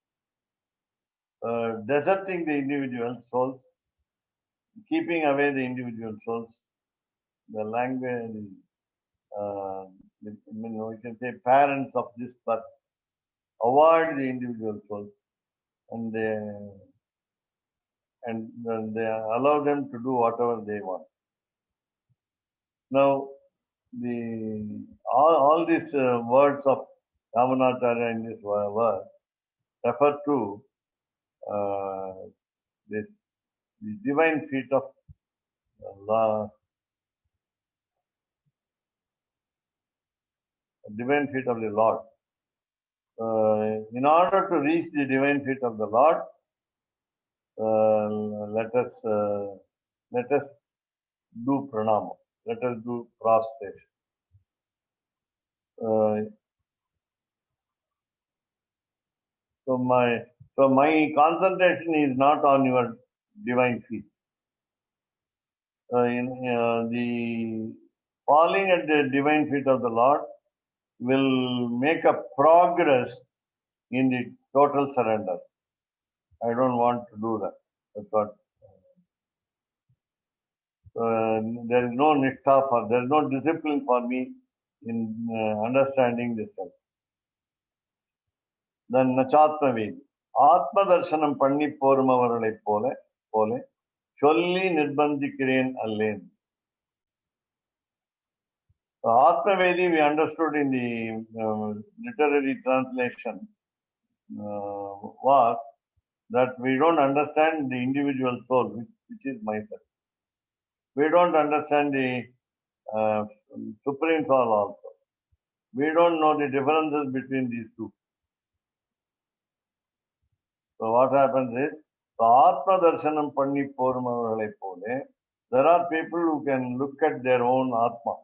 Deserting the individual souls, keeping away the individual souls, the language, we can say parents of this birth, avoid the individual souls, and they allow them to do whatever they want. Now, all these words of Yamunacharya in this verse refer to the divine feet of Allah, divine feet of the Lord. In order to reach the divine feet of the Lord, let us do pranama. Let us do prostration. So my concentration is not on your divine feet. The falling at the divine feet of the Lord will make a progress in the total surrender. I don't want to do that. That's what. There is no nittha there is no discipline for me in understanding this self. Then nachatmavedi. Atma darshanam panni porumavaralai pole solli nirbandhikkiren allen. Atmavedi we understood in the literary translation was that we don't understand the individual soul, which is myself. We don't understand the supreme soul also. We don't know the differences between these two. So what happens is, Atma darshanam panni porumavaralai pole, there are people who can look at their own Atma.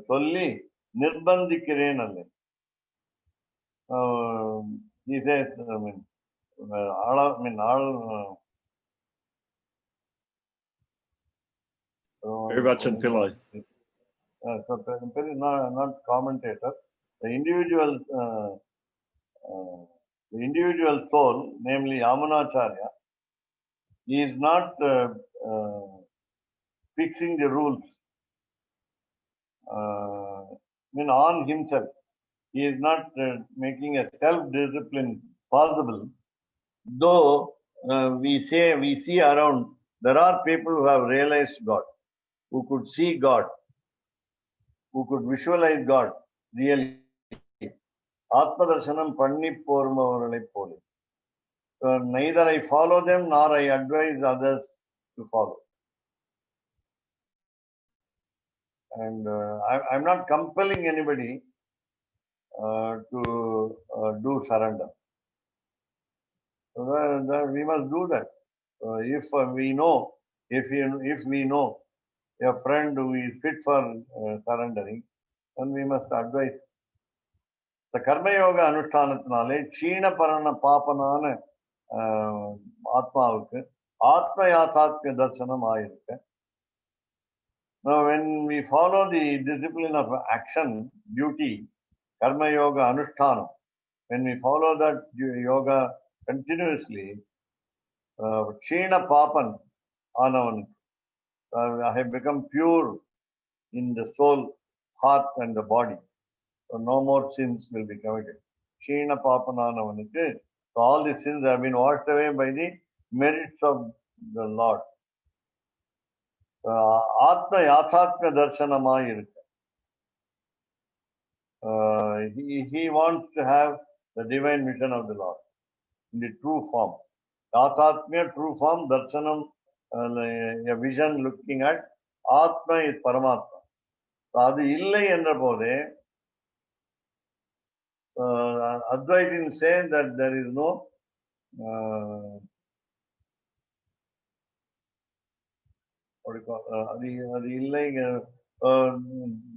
Solli nirbandhikkiren allen. he says, all, Perivachan Pillai. So, not commentator. The individual soul, namely Yamunacharya, he is not fixing the rules on himself. He is not making a self-discipline possible. Though we see around, there are people who have realized God, who could see God, who could visualize God really. Atma Darshanam Panni Pormavaralai Poli. So neither I follow them nor I advise others to follow. And I'm not compelling anybody to do surrender. So we must do that. If we know a friend who is fit for surrendering, then we must advise. The Karma Yoga Anushthanatnale, China Parana Papanana Atma Atma Yathatmya Darshanam Ayurka. Now, when we follow the discipline of action, duty, Karma Yoga Anushtanam, when we follow that yoga continuously, China Papan Anavan, I have become pure in the soul, heart, and the body. So no more sins will be committed. China Papananavanike. So all the sins have been washed away by the merits of the Lord. Atma Yathatmya Darshanama he wants to have the divine vision of the Lord in the true form. Yathatmya, true form, Darshanam, a vision looking at Atma is Paramatma. So adu illai endra pode, Advaitins say that there is no what do you call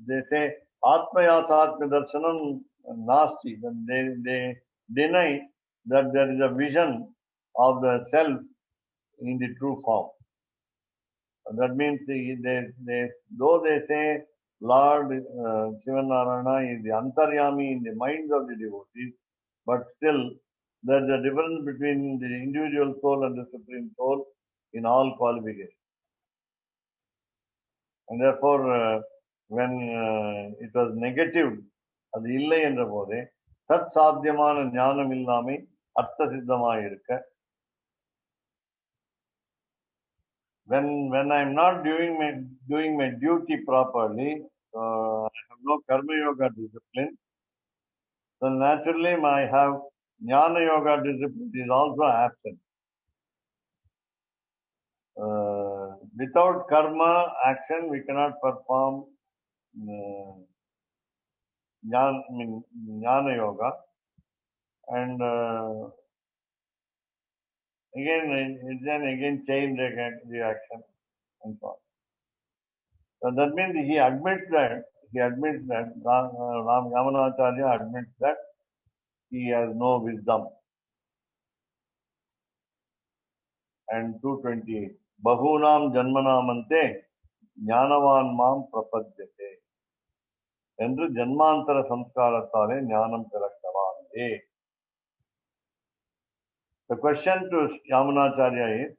they say Atma Yathatmya Darshanam Nasti. They deny that there is a vision of the self in the true form. That means though they say Lord Shivanarayana is the Antaryami in the minds of the devotees, but still there is a difference between the individual soul and the Supreme Soul in all qualifications. And therefore, when it was negative, அது இல்லை என்ற போதே தத் சாத்தியமான ஞானம் இல்லாமை அர்த்த சித்தமாக இருக்க. When I am not doing my duty properly, I have no karma yoga discipline. So naturally, I have jnana yoga discipline is also absent. Without karma action, we cannot perform jnana yoga, and again chain reaction and so on. So that means he admits that Ram Yamunacharya admits that he has no wisdom. And 228. Bahunam janmanamante jnanavan mam prapadyate. Endru janmantara samskarathale jnanam piraktavande. The question to Yamunacharya is,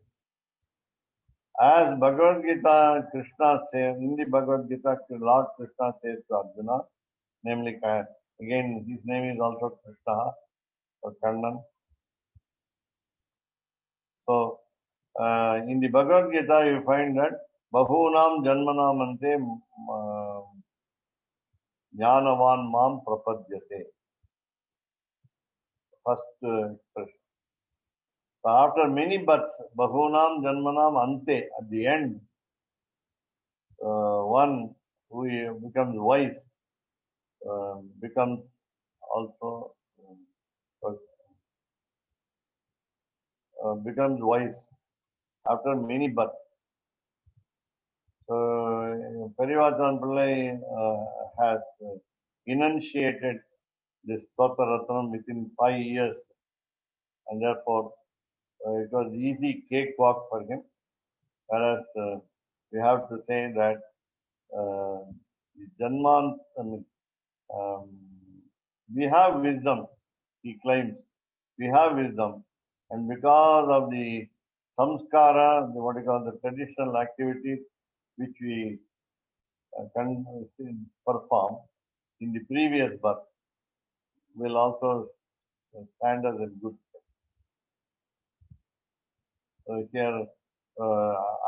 as Bhagavad Gita Krishna says, in the Bhagavad Gita, Lord Krishna says to Arjuna, namely, again, his name is also Krishna or Kannan. So, in the Bhagavad Gita, you find that Bahunam Janmanam Ante Jnanavan Mam Prapadyate. First expression. So after many births, Bahunam Janmanam Ante, at the end, one who becomes wise becomes also becomes wise after many births. So Perivachan Pillai has enunciated this Stotra Ratnam within 5 years and therefore it was easy cakewalk for him. Whereas we have to say that Janman, we have wisdom, he claims. We have wisdom, and because of the samskara, what you call the traditional activities which we can perform in the previous birth, will also stand as a good. So here,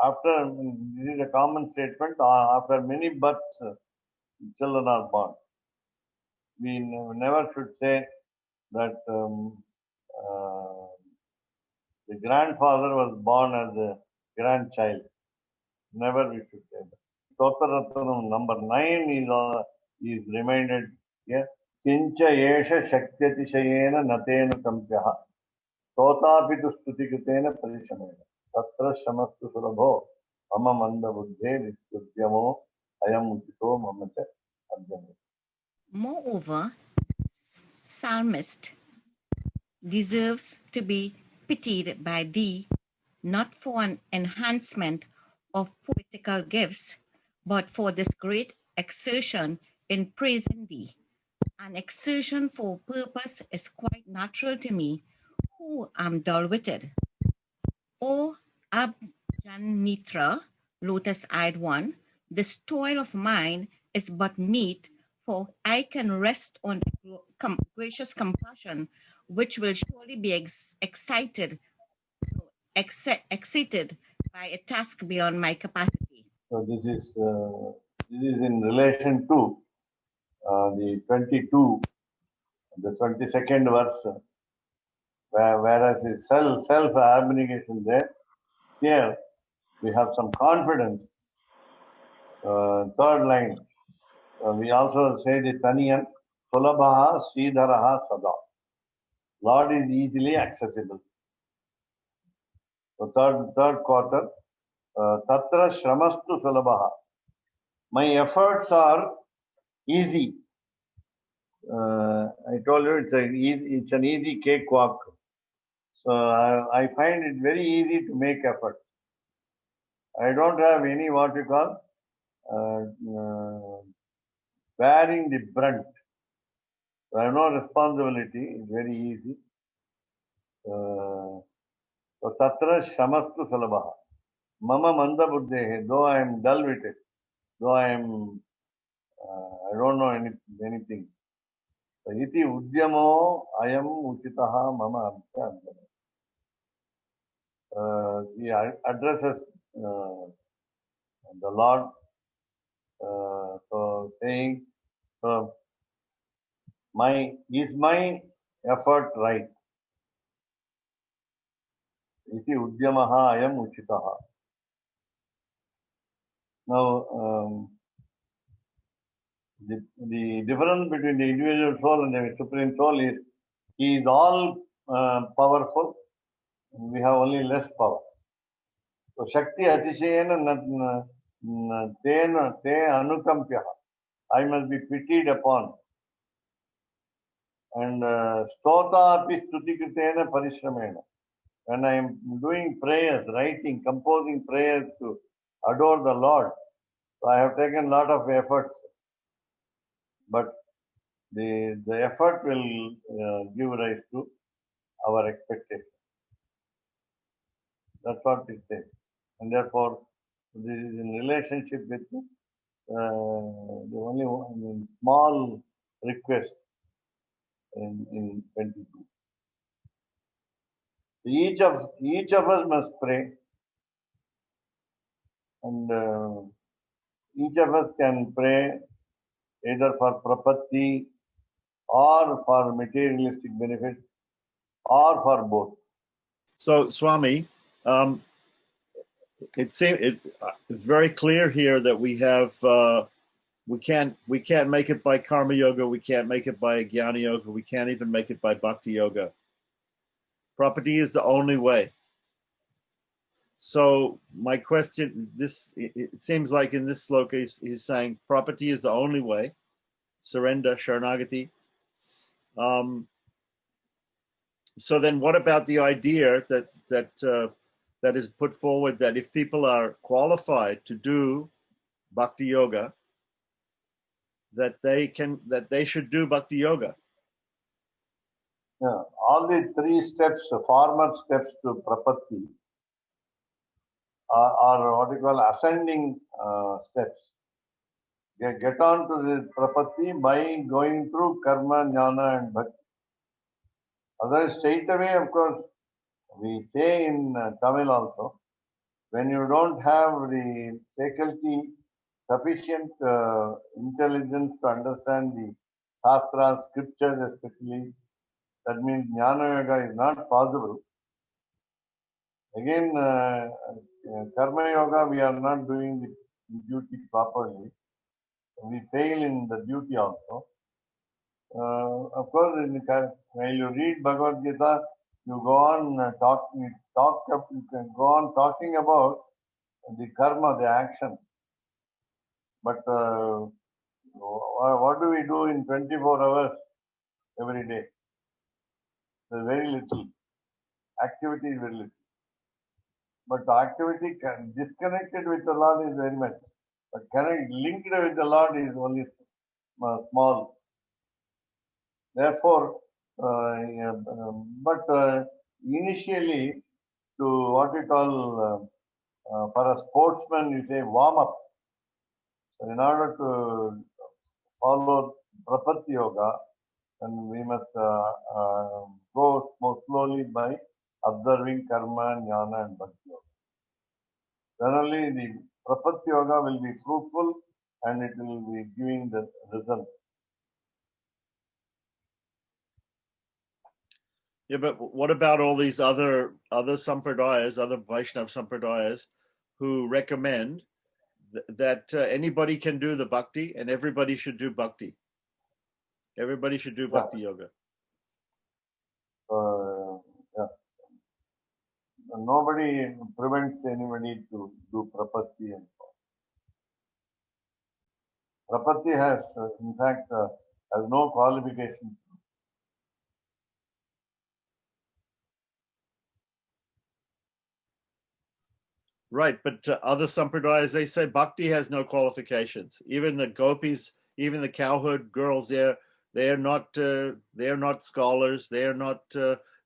after, this is a common statement, after many births, children are born. We never should say that the grandfather was born as a grandchild. Never we should say that. Stotraratnam number 9 is reminded here. Kincha yesha shaktyatishayena natena kampyaha. Totapitu stutikritena parishamena. Tatra shamastu sulabho. Mama manda buddhe vistudyamo. Ayam uchito mamacha arjana. Moreover, psalmist deserves to be pitied by thee, not for an enhancement of poetical gifts, but for this great exertion in praising thee. An exertion for purpose is quite natural to me, who am dull-witted. O Abjanmitra, lotus-eyed one, this toil of mine is but meet, for I can rest on gracious compassion, which will surely be exceeded by a task beyond my capacity. So this is in relation to the 22, the 22nd verse, whereas is self-abnegation there. Here we have some confidence. Third line, we also say the Taniyan, Sulabhaha Sridharaha Sada. Lord is easily accessible. So third quarter, Tatra Shramastu Sulabhaha. My efforts are easy. I told you it's an easy cakewalk. So I find it very easy to make effort. I don't have any what you call bearing the brunt. So I have no responsibility. It's very easy. So tatra shamastu salabaha. Mama manda buddhehe. Though I am dull-witted, though I am I don't know anything. So iti udyamo ayam uchitaha mama abhya. He addresses the Lord, so saying, is my effort right? Iti udyamaha ayam uchitaha. Now, the difference between the individual soul and the supreme soul is, he is all powerful, and we have only less power. So Shakti Atishayena Te Anukampyaha. I must be pitied upon. And Stota Api Stutikritena Parishramena. When I am doing prayers, writing, composing prayers to adore the Lord, so I have taken a lot of effort. But the effort will give rise to our expectation. That's what it says. And therefore, this is in relationship with the only one, small request in 22. Each of us must pray, and each of us can pray either for prapatti or for materialistic benefit or for both. So, Swami, it's very clear here that we have we can't make it by karma yoga, we can't make it by jnana yoga, we can't even make it by bhakti yoga. Prapatti is the only way. So my question, it seems like in this sloka he's saying prapatti is the only way, surrender, sharanagati. So then, what about the idea that is put forward that if people are qualified to do bhakti yoga, that they should do bhakti yoga? Yeah, all the three steps, former steps to prapatti, are what you call ascending steps. Get on to the prapatti by going through karma, jnana, and bhakti. Otherwise, straight away, of course, we say in Tamil also, when you don't have the faculty, sufficient intelligence to understand the shastra, scriptures especially, that means jnana yoga is not possible. Again, karma yoga, we are not doing the duty properly. We fail in the duty also. Of course, when you read Bhagavad Gita, you go on you can go on talking about the karma, the action. But what do we do in 24 hours every day? There's very little. Activity is very little. But activity disconnected with the Lord is very much. But linked with the Lord is only small. Therefore, initially, to what we call for a sportsman, you say warm up. So, in order to follow prapatti yoga, and we must go more slowly by observing karma, jnana, and bhakti yoga. Then only the prapatti yoga will be fruitful and it will be giving the results. Yeah, but what about all these other sampradayas, other Vaishnav sampradayas, who recommend that anybody can do the bhakti and everybody should do bhakti? Everybody should do bhakti yoga. Yeah. Nobody prevents anybody to do prapatti and so on. Prapatti has, in fact, has no qualification. Right, but other sampradayas, they say bhakti has no qualifications. Even the gopis, even the cowherd girls, they're not scholars. They're not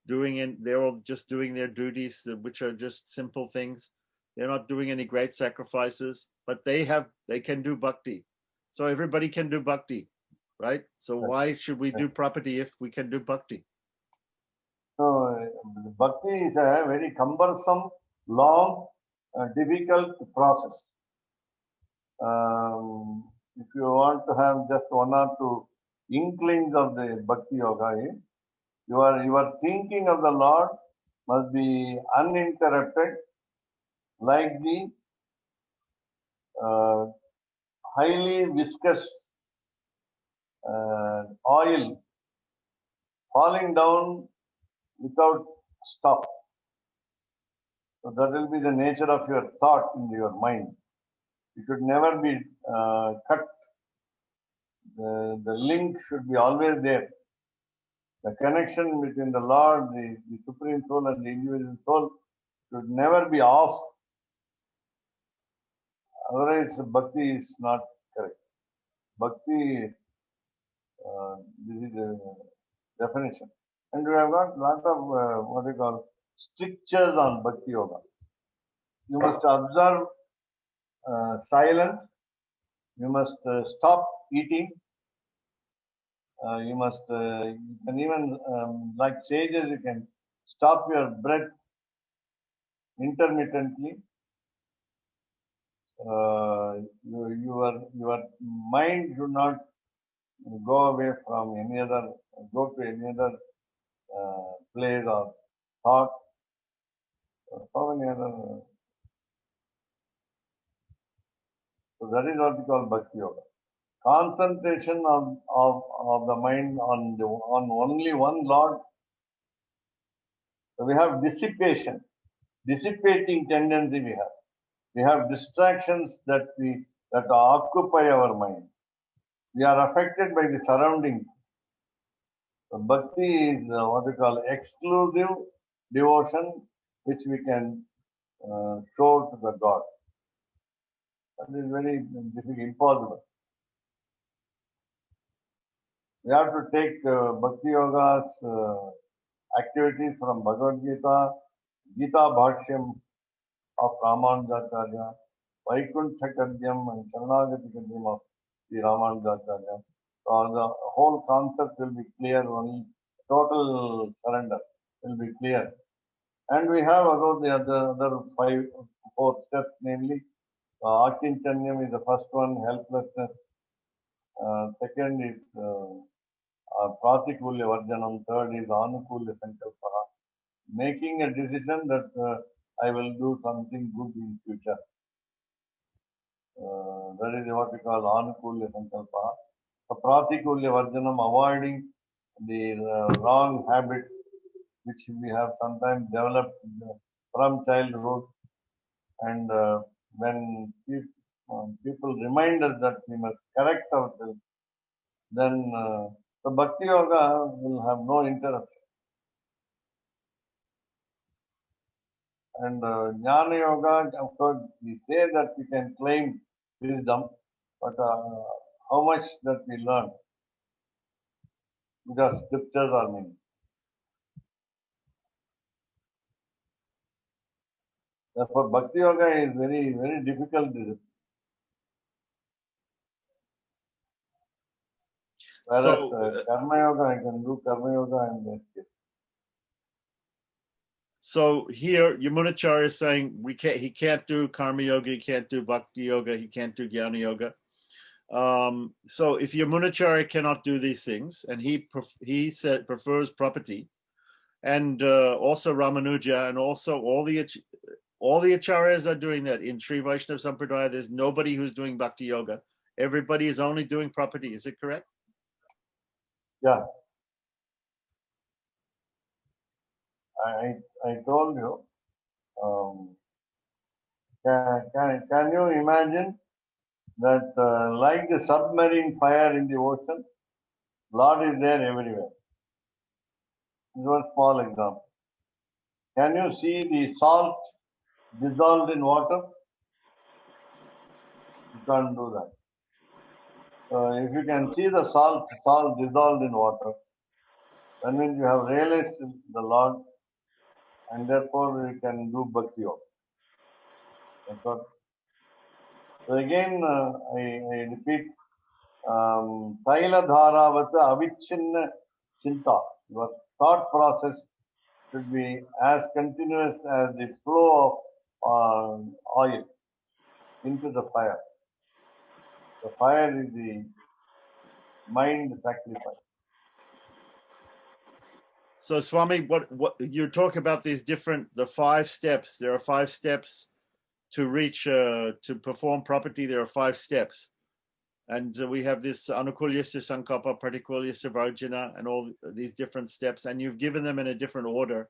doing it. They're all just doing their duties, which are just simple things. They're not doing any great sacrifices, but they can do bhakti. So everybody can do bhakti, right? So why should we do prapatti if we can do bhakti? So bhakti is a very cumbersome, long, difficult process. If you want to have just one or two inklings of the bhakti yoga, your thinking of the Lord must be uninterrupted, like the highly viscous oil falling down without stop. So that will be the nature of your thought in your mind. It should never be cut. The link should be always there. The connection between the Lord, the Supreme Soul, and the individual soul should never be off. Otherwise, bhakti is not correct. Bhakti, this is the definition. And we have got a lot of what we call strictures on bhakti yoga. You must observe silence. You must stop eating. You can even, like sages, you can stop your breath intermittently. Your mind should not go away from go to any other place or thought. So many other. So that is what we call bhakti yoga. Concentration of the mind on only one Lord. So we have dissipating tendency we have. We have distractions that occupy our mind. We are affected by the surroundings. So bhakti is what we call exclusive devotion, which we can show to the God. That is very difficult, impossible. We have to take Bhakti Yoga's activities from Bhagavad Gita, Gita Bhashyam of Ramanujacharya, Vaikuntha Kadyam and Sharanagati Kadyam of the Ramanujacharya. So the whole concept will be clear, only total surrender will be clear. And we have about the other four steps, namely Akinchanyam is the first one, helplessness. Second is Pratikulya Varjanam. Third is Anukulya Sankalpa. Making a decision that I will do something good in future. That is what we call Anukulya Sankalpa. So Pratikulya Varjanam, avoiding the wrong habits which we have sometimes developed from childhood. And when people remind us that we must correct ourselves, then the Bhakti Yoga will have no interruption. And Jnana Yoga, of course, we say that we can claim wisdom, but how much that we learn? Because scriptures are many. Therefore, Bhakti Yoga is very, very difficult. Whereas Karma Yoga, I can do Karma Yoga and escape. So here, Yamunacharya is saying he can't do Karma Yoga, he can't do Bhakti Yoga, he can't do Jnana Yoga. So if Yamunacharya cannot do these things, and he prefers property, and also Ramanuja, and also all the acharyas are doing that. In Sri Vaishnava Sampradaya, there's nobody who's doing Bhakti Yoga. Everybody is only doing property. Is it correct? Yeah. I told you. Can you imagine that like the submarine fire in the ocean, Lord is there everywhere. This is one small example. Can you see the salt dissolved in water? You can't do that. If you can see the salt dissolved in water, that means you have realized the Lord, and therefore you can do Bhakti Yoga. That's what. So again, I repeat, Taila Dharavata Avichinna Chinta. Your thought process should be as continuous as the flow of oil into the fire. The fire is the mind sacrifice. So Swami, what you talk about the 5 steps. There are 5 steps to reach, to perform property. There are 5 steps. And we have this Anukulyasya Sankalpa, Pratikulyasya Varjana, and all these different steps. And you've given them in a different order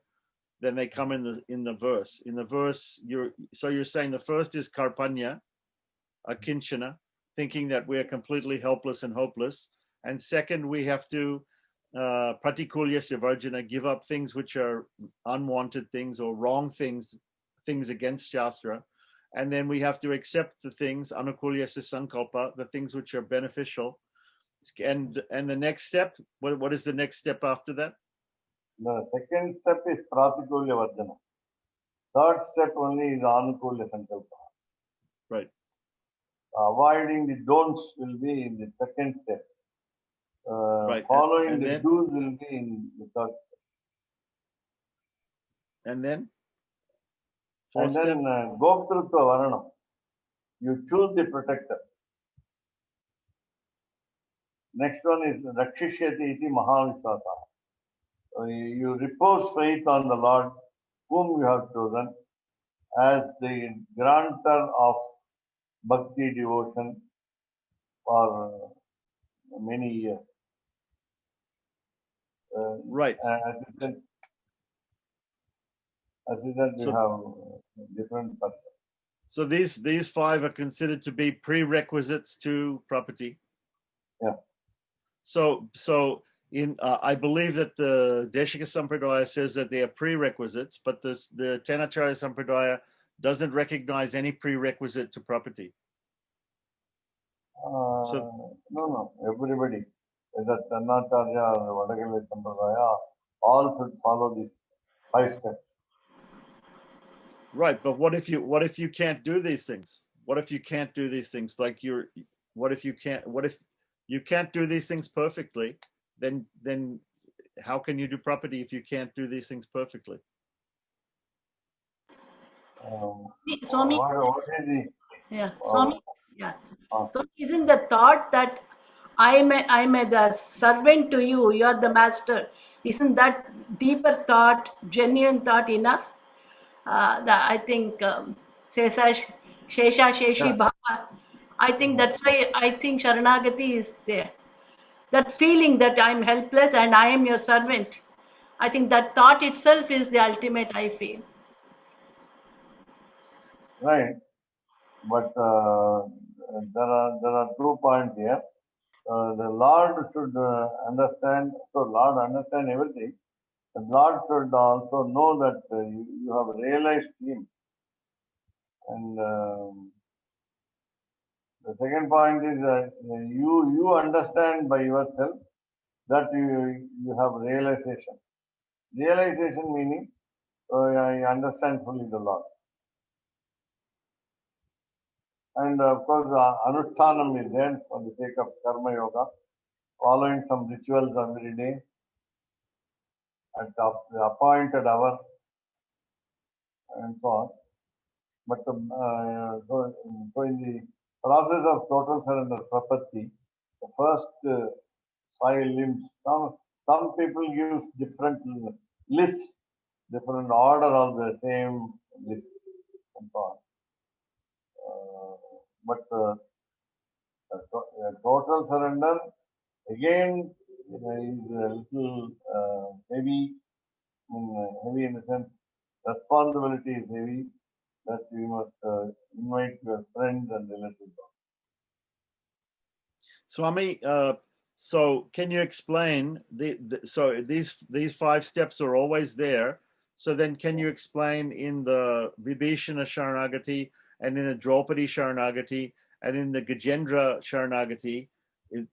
than they come in the verse. In the verse, you're saying the first is Karpanya, Akinchana, thinking that we're completely helpless and hopeless. And second, we have to Pratikulyasya Varjana, give up things which are unwanted things or wrong things against Shastra. And then we have to accept the things, Anukulyasya Sankalpa, the things which are beneficial. And the next step, what is the next step after that? The second step is Pratikulya Varjana. Third step only is Anukulya Sankalpa. Right. Avoiding the don'ts will be in the second step. Right. Following the do's will be in the third step. And then? And then Goptrutva Varanam. You choose the protector. Next one is Rakshishyati iti Mahavishwasa. You repose faith on the Lord whom you have chosen as the grantor of bhakti devotion for many years. Right. As you said, we have different purposes. So these 5 are considered to be prerequisites to property. Yeah. So I believe that the Deshika Sampradaya says that they are prerequisites, but the Tenacharya Sampradaya doesn't recognize any prerequisite to property. No, everybody, whether Tanacharya or Vadagali Sampradaya, all should follow these 5 steps. Right, but what if you can't do these things? What if you can't do these things? What if you can't do these things perfectly? Then how can you do property if you can't do these things perfectly? Swami, What is the yeah, Swami, yeah. uh, So isn't the thought that I'm the servant to you, you are the master, isn't that deeper thought, genuine thought enough? I think Shesha Sheshi yeah. Bhava, I think that's why I think Sharanagati is that feeling that I'm helpless and I am your servant. I think that thought itself is the ultimate, I feel. Right, but there are 2 points here. The Lord should understand. So Lord understand everything. The Lord should also know that you have realized Him. And the second point is you understand by yourself that you have realization. Realization meaning I understand fully the Lord. And of course, Anushtanam is there for the sake of Karma Yoga, following some rituals every day at the appointed hour and so on. But so in the process of total surrender prapatti, the first 5 limbs, some people use different lists, different order of the same list and so on. But total surrender again is a little heavy, heavy in the sense responsibility is heavy, that you must invite your friends and relatives. Swami, so can you explain so these 5 steps are always there. So then can you explain in the Vibhishana Sharanagati and in the Draupadi Sharanagati and in the Gajendra Sharanagati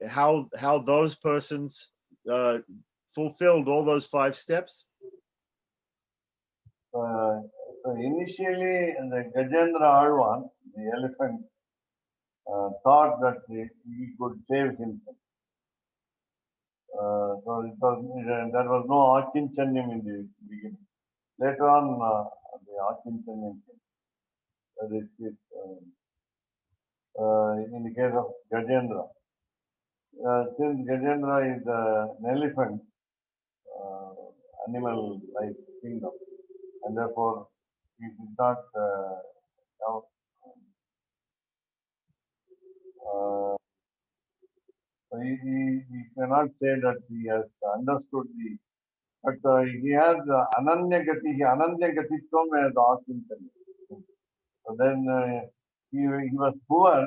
how those persons fulfilled all those 5 steps? So initially, the Gajendra Alvan, the elephant, thought that he could save himself. So there was no Akinchanyam in the beginning. Later on, the Akinchanyam came. That is, in the case of Gajendra. Since Gajendra is an elephant, animal-like kingdom, and therefore he did not have, he cannot say that he has understood the, but he has Ananya Gatitvam as Akinchanya. So then he was poor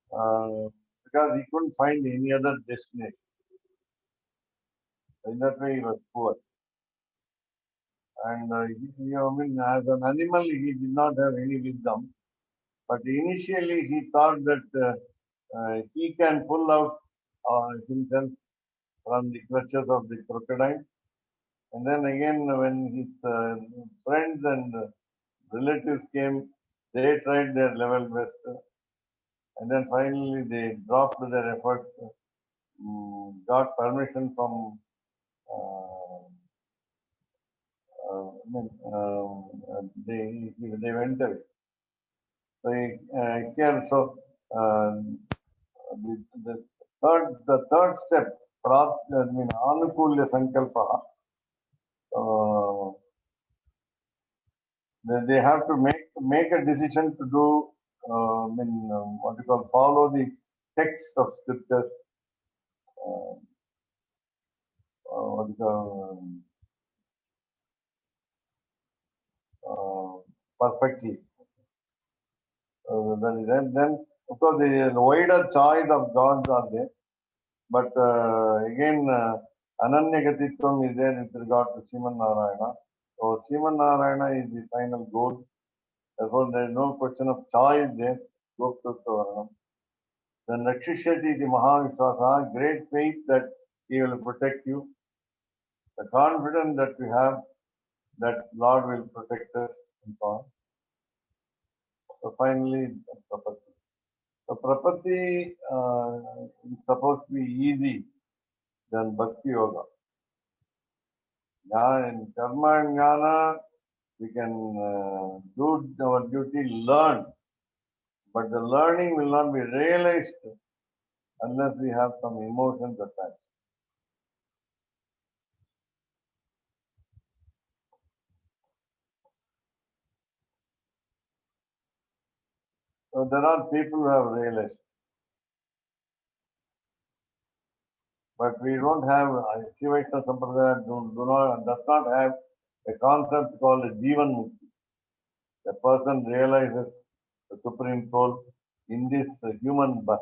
because he couldn't find any other destination. In that way, he was poor. And as an animal, he did not have any wisdom. But initially, he thought that he can pull out himself from the clutches of the crocodile. And then again, when his friends and relatives came, they tried their level best. And then finally, they dropped their efforts, got permission from they went away. So here, so the third step, Anukulya Sankalpa, they have to make a decision to do, what you call, follow the text of scriptures, what you call, perfectly. Then, of course, the wider choice of gods are there. But again, Ananyagatitvam is there with regard to Sriman Narayana. So Sriman Narayana is the final goal. Therefore, there is no question of choice there. Gopsutvaranam. Then Rakshishyati the Mahavishwasa, great faith that he will protect you. The confidence that we have that Lord will protect us and so on. So finally, Prapatti. So Prapatti is supposed to be easy than Bhakti Yoga. Yeah, in Karma and Jnana, we can do our duty, learn. But the learning will not be realized unless we have some emotions attached. So there are people who have realized. But we don't have, Shiva Vaishnava Sampradaya does not have a concept called a Jivan Mukti. The person realizes the Supreme Soul in this human birth,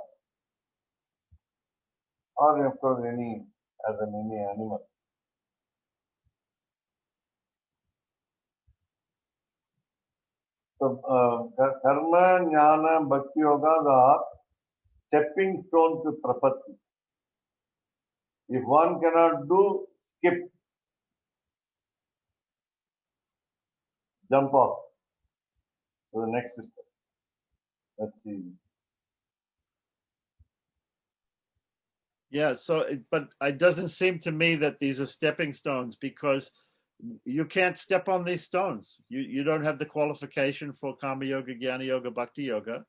or of course any animal. So Karma, Jnana, Bhakti Yoga are stepping stone to Prapatti. If one cannot do, skip, jump off to the next step. Let's see. Yeah, but it doesn't seem to me that these are stepping stones, because you can't step on these stones. You don't have the qualification for Karma Yoga, Jnana Yoga, Bhakti Yoga.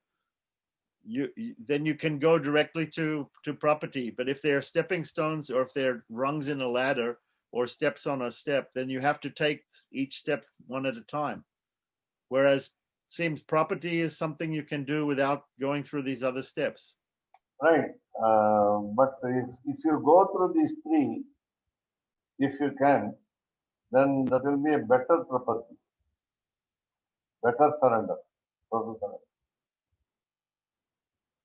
Then you can go directly to Prapatti. But if they're stepping stones, or if they're rungs in a ladder or steps on a step, then you have to take each step one at a time. Whereas seems Prapatti is something you can do without going through these other steps. Right. But if you go through these three, if you can, then that will be a better Prapatti, better surrender, total surrender.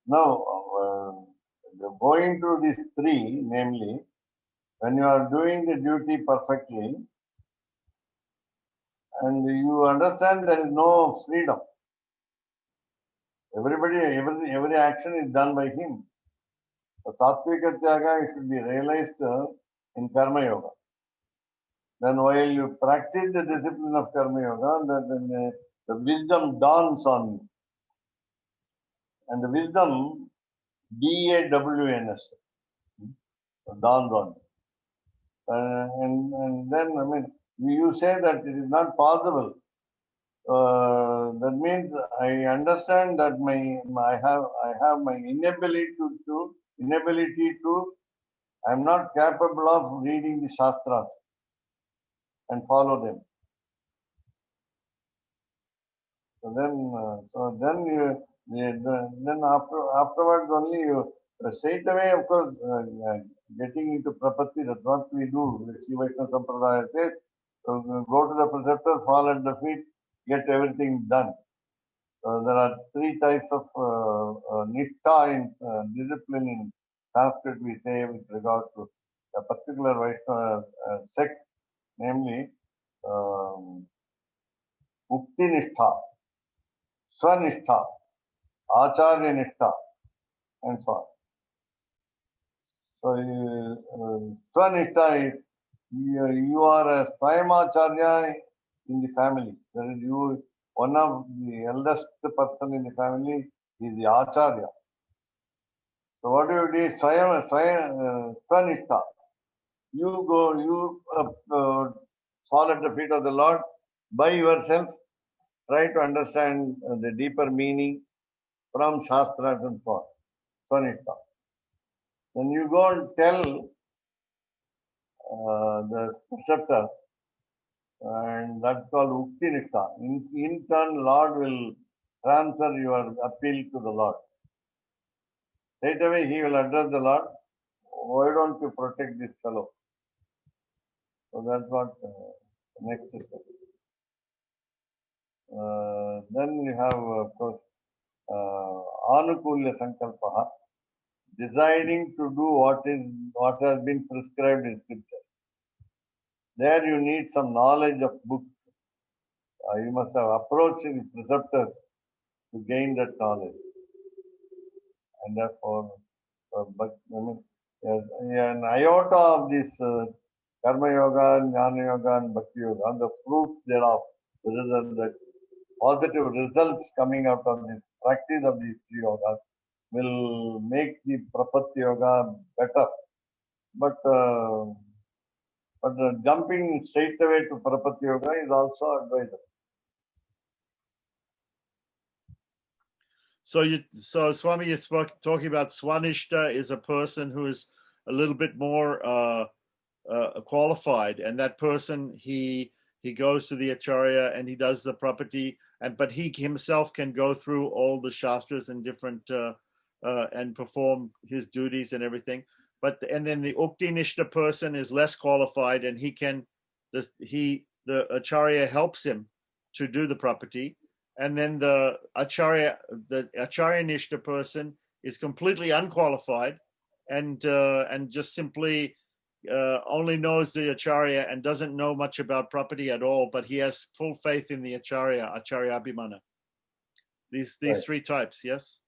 Now, going through these three, namely, when you are doing the duty perfectly, and you understand there is no freedom. Every action is done by him. The Sattvika Tyaga should be realized in Karma Yoga. Then while you practice the discipline of Karma Yoga, then the wisdom dawns on you. And the wisdom, D-A-W-N-S, so dawns on you. And then, I mean, you say that it is not possible. That means I understand that I have my inability to I'm not capable of reading the Shastras and follow them. So then afterwards only you straight away, of course, getting into Prapatti, that's what we do. The Shiva Vaishnava Sampradaya says, go to the preceptor, fall at the feet, get everything done. There are three types of nishta in discipline in Sanskrit, we say, with regard to a particular Vaishnava sect, namely Mukti Nishtha, Swanistha, Acharya Nishtha, and so on. So, Swanistha is you are a Swayamacharya in the family. That is, one of the eldest person in the family is the Acharya. So, what do you do? Swanistha. You fall at the feet of the Lord by yourself. Try to understand the deeper meaning from Shastras and so on. Swanistha. Then you go and tell the preceptor, and that's called Ukti Nishtha. In turn, Lord will transfer your appeal to the Lord. Straight away, he will address the Lord. Why don't you protect this fellow? So that's what next is. Then you have, of course, Anukulya Sankalpaha. deciding to do what has been prescribed in scripture. There you need some knowledge of books. You must have approached the preceptors to gain that knowledge. And therefore, but yes, an iota of this karma yoga, jnana yoga, and bhakti yoga, and the fruits thereof, the positive results coming out of this practice of these three yogas will make the Prapatti yoga better. But jumping straight away to Prapatti yoga is also advisable. So Swami, you're talking about Swanishta is a person who is a little bit more qualified, and that person he goes to the acharya and he does the Prapatti, but he himself can go through all the shastras and different and perform his duties and everything. And then the Uktinishta person is less qualified, and the acharya helps him to do the Prapatti. And then the acharya nishta person is completely unqualified and just simply only knows the acharya and doesn't know much about Prapatti at all, but he has full faith in the acharya abhimana. These Right. three types, yes?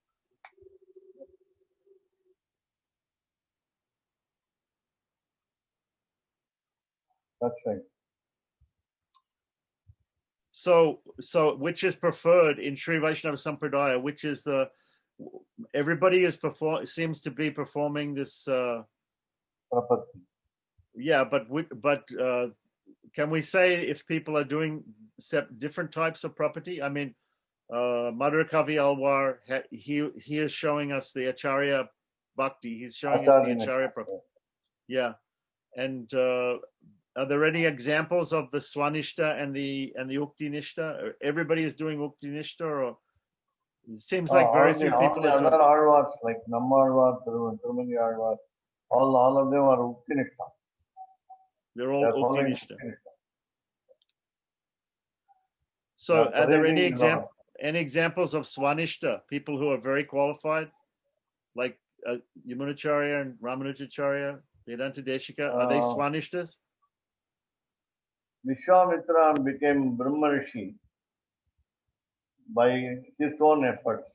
That's right. So which is preferred in Sri Vaishnava Sampradaya? Which is everybody seems to be performing this. Prapatti. Yeah, but can we say if people are doing different types of Prapatti? I mean, Madhura Kavi Alwar, he is showing us the Acharya Bhakti. He's showing us the Acharya Prapatti. Yeah, and are there any examples of the Swanishta and the Uktinishta? Everybody is doing Uktinishta, or it seems like very few people all the are doing. other Alvars like Nammalvar, Tirumani Alvar, all of them are Uktinishta. They're all following Uktinishta. So are there any examples of Swanishta, people who are very qualified, like Yamunacharya and Ramanujacharya, Vedanta Deshika? Are they Swanishtas? Vishwamitra became Brahma Rishi by his own efforts.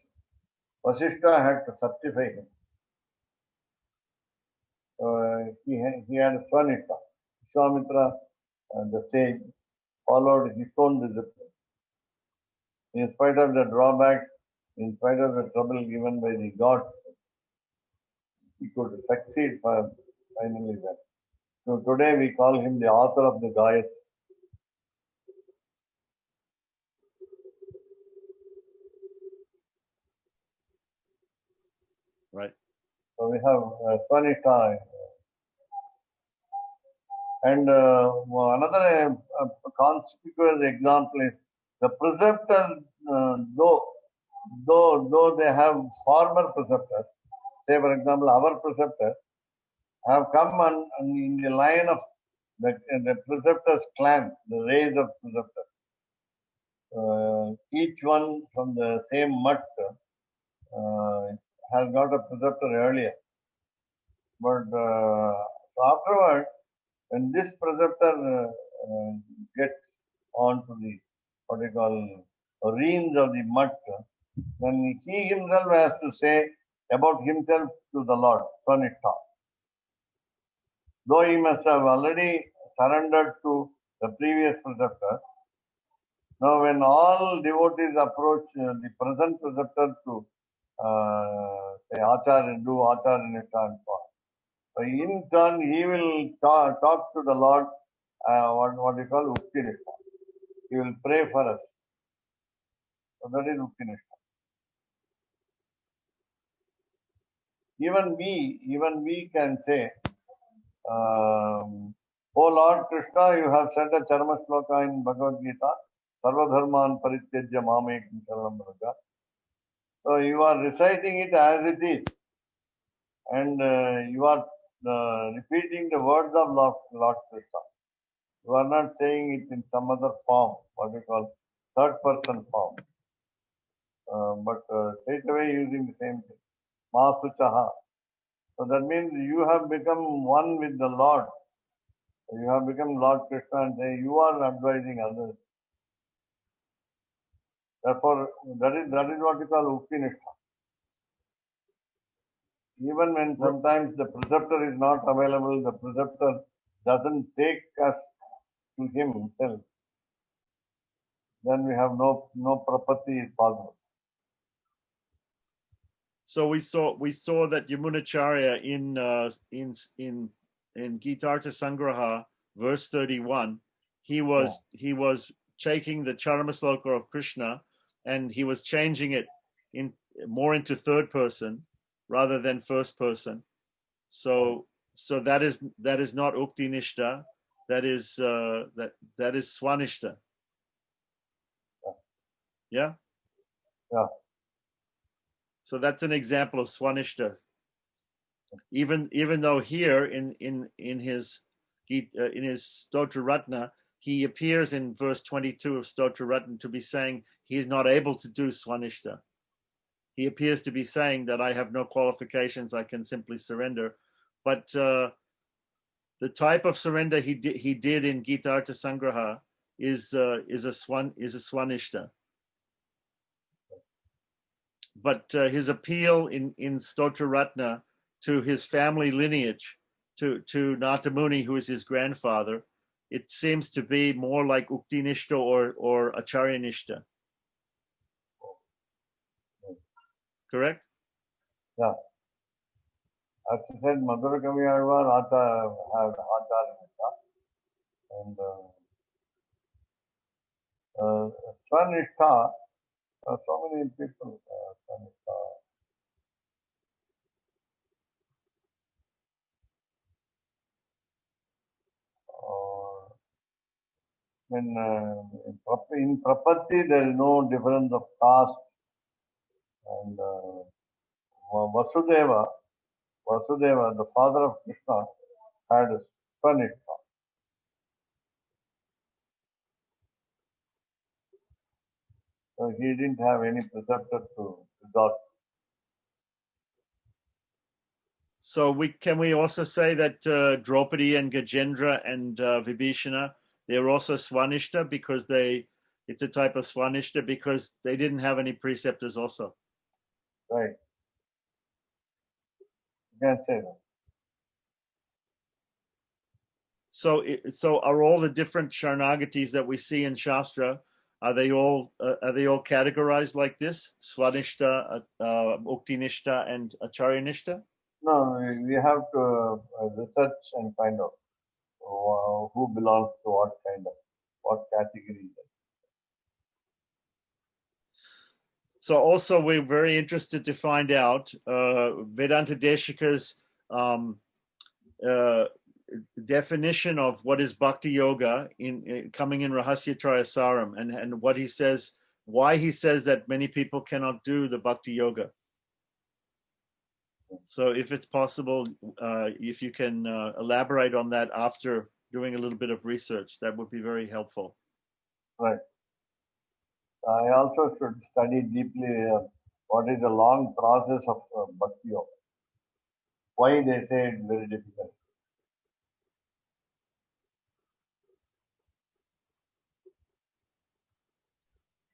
Vasishtha had to certify him. He had a Swanishta. Vishwamitra, the sage, followed his own discipline. In spite of the drawback, in spite of the trouble given by the gods, he could succeed finally then. So today we call him the author of the Gayatri. Right. So we have Swanishta. And another conspicuous example is the preceptors, though they have former preceptors, say for example our preceptors, have come in the line of the preceptors clan, the race of preceptors. Each one from the same mutt has got a preceptor earlier. But afterward, when this preceptor gets onto the what you call reins of the mutt, then he himself has to say about himself to the Lord, Swanishta. Though he must have already surrendered to the previous preceptor, now when all devotees approach the present preceptor to say Acharya, do Acharya Nishtha and so on. So in turn, he will talk to the Lord, what you call Ukti Nishtha. He will pray for us. So that is Ukti Nishtha. Even we can say, O Lord Krishna, you have said a Charma Shloka in Bhagavad Gita, Sarva Dharman Parityajya Mamekam Sharanam Vraja. So you are reciting it as it is, and you are repeating the words of Lord Krishna. You are not saying it in some other form, what we call third person form, but straight away using the same thing. Masuchaha. So that means you have become one with the Lord. You have become Lord Krishna and you are advising others. Therefore, that is what you call Ukti Nishtha. Even when sometimes the preceptor is not available, the preceptor doesn't take us to him himself, then we have no prapatti is possible. So we saw that Yamunacharya in Gitartha Sangraha, verse 31, he was taking the Charamasloka of Krishna and he was changing it more into third person rather than first person. So that is not Ukti Nishta, that is Swanishta. Yeah? Yeah. So that's an example of Swanishta. Even though here in his Stotra Ratna, he appears in verse 22 of Stotra Ratna to be saying he is not able to do Swanishta. He appears to be saying that I have no qualifications, I can simply surrender. But the type of surrender he did in Gitartha Sangraha is a Swanishta. But his appeal in Stotra Ratna to his family lineage, to Natamuni, who is his grandfather, it seems to be more like Ukti Nishta or Acharya Nishta. Correct? Yeah. As you said, Madhura Kavi Alvar had and Swanishta, so many people, Swanishta. In Prapatti, there is no difference of caste. And Vasudeva, the father of Krishna, had a Swanishta. So he didn't have any preceptor to resort. So can we also say that Draupadi and Gajendra and Vibhishana, they're also Swanishta because it's a type of Swanishta because they didn't have any preceptors also. Right. You can say that. So are all the different Sharanagatis that we see in Shastra, are they all categorized like this? Swanishta, Uktinishta, and Acharyanishta? No, we have to research and find out who belongs to what category. So also we're very interested to find out Vedanta Deshika's definition of what is Bhakti Yoga coming in Rahasya Trayasaram and what he says, why he says that many people cannot do the Bhakti Yoga. So if it's possible, if you can elaborate on that after doing a little bit of research, that would be very helpful. Right. I also should study deeply what is the long process of Bhakti Yoga. Why they say it's very difficult.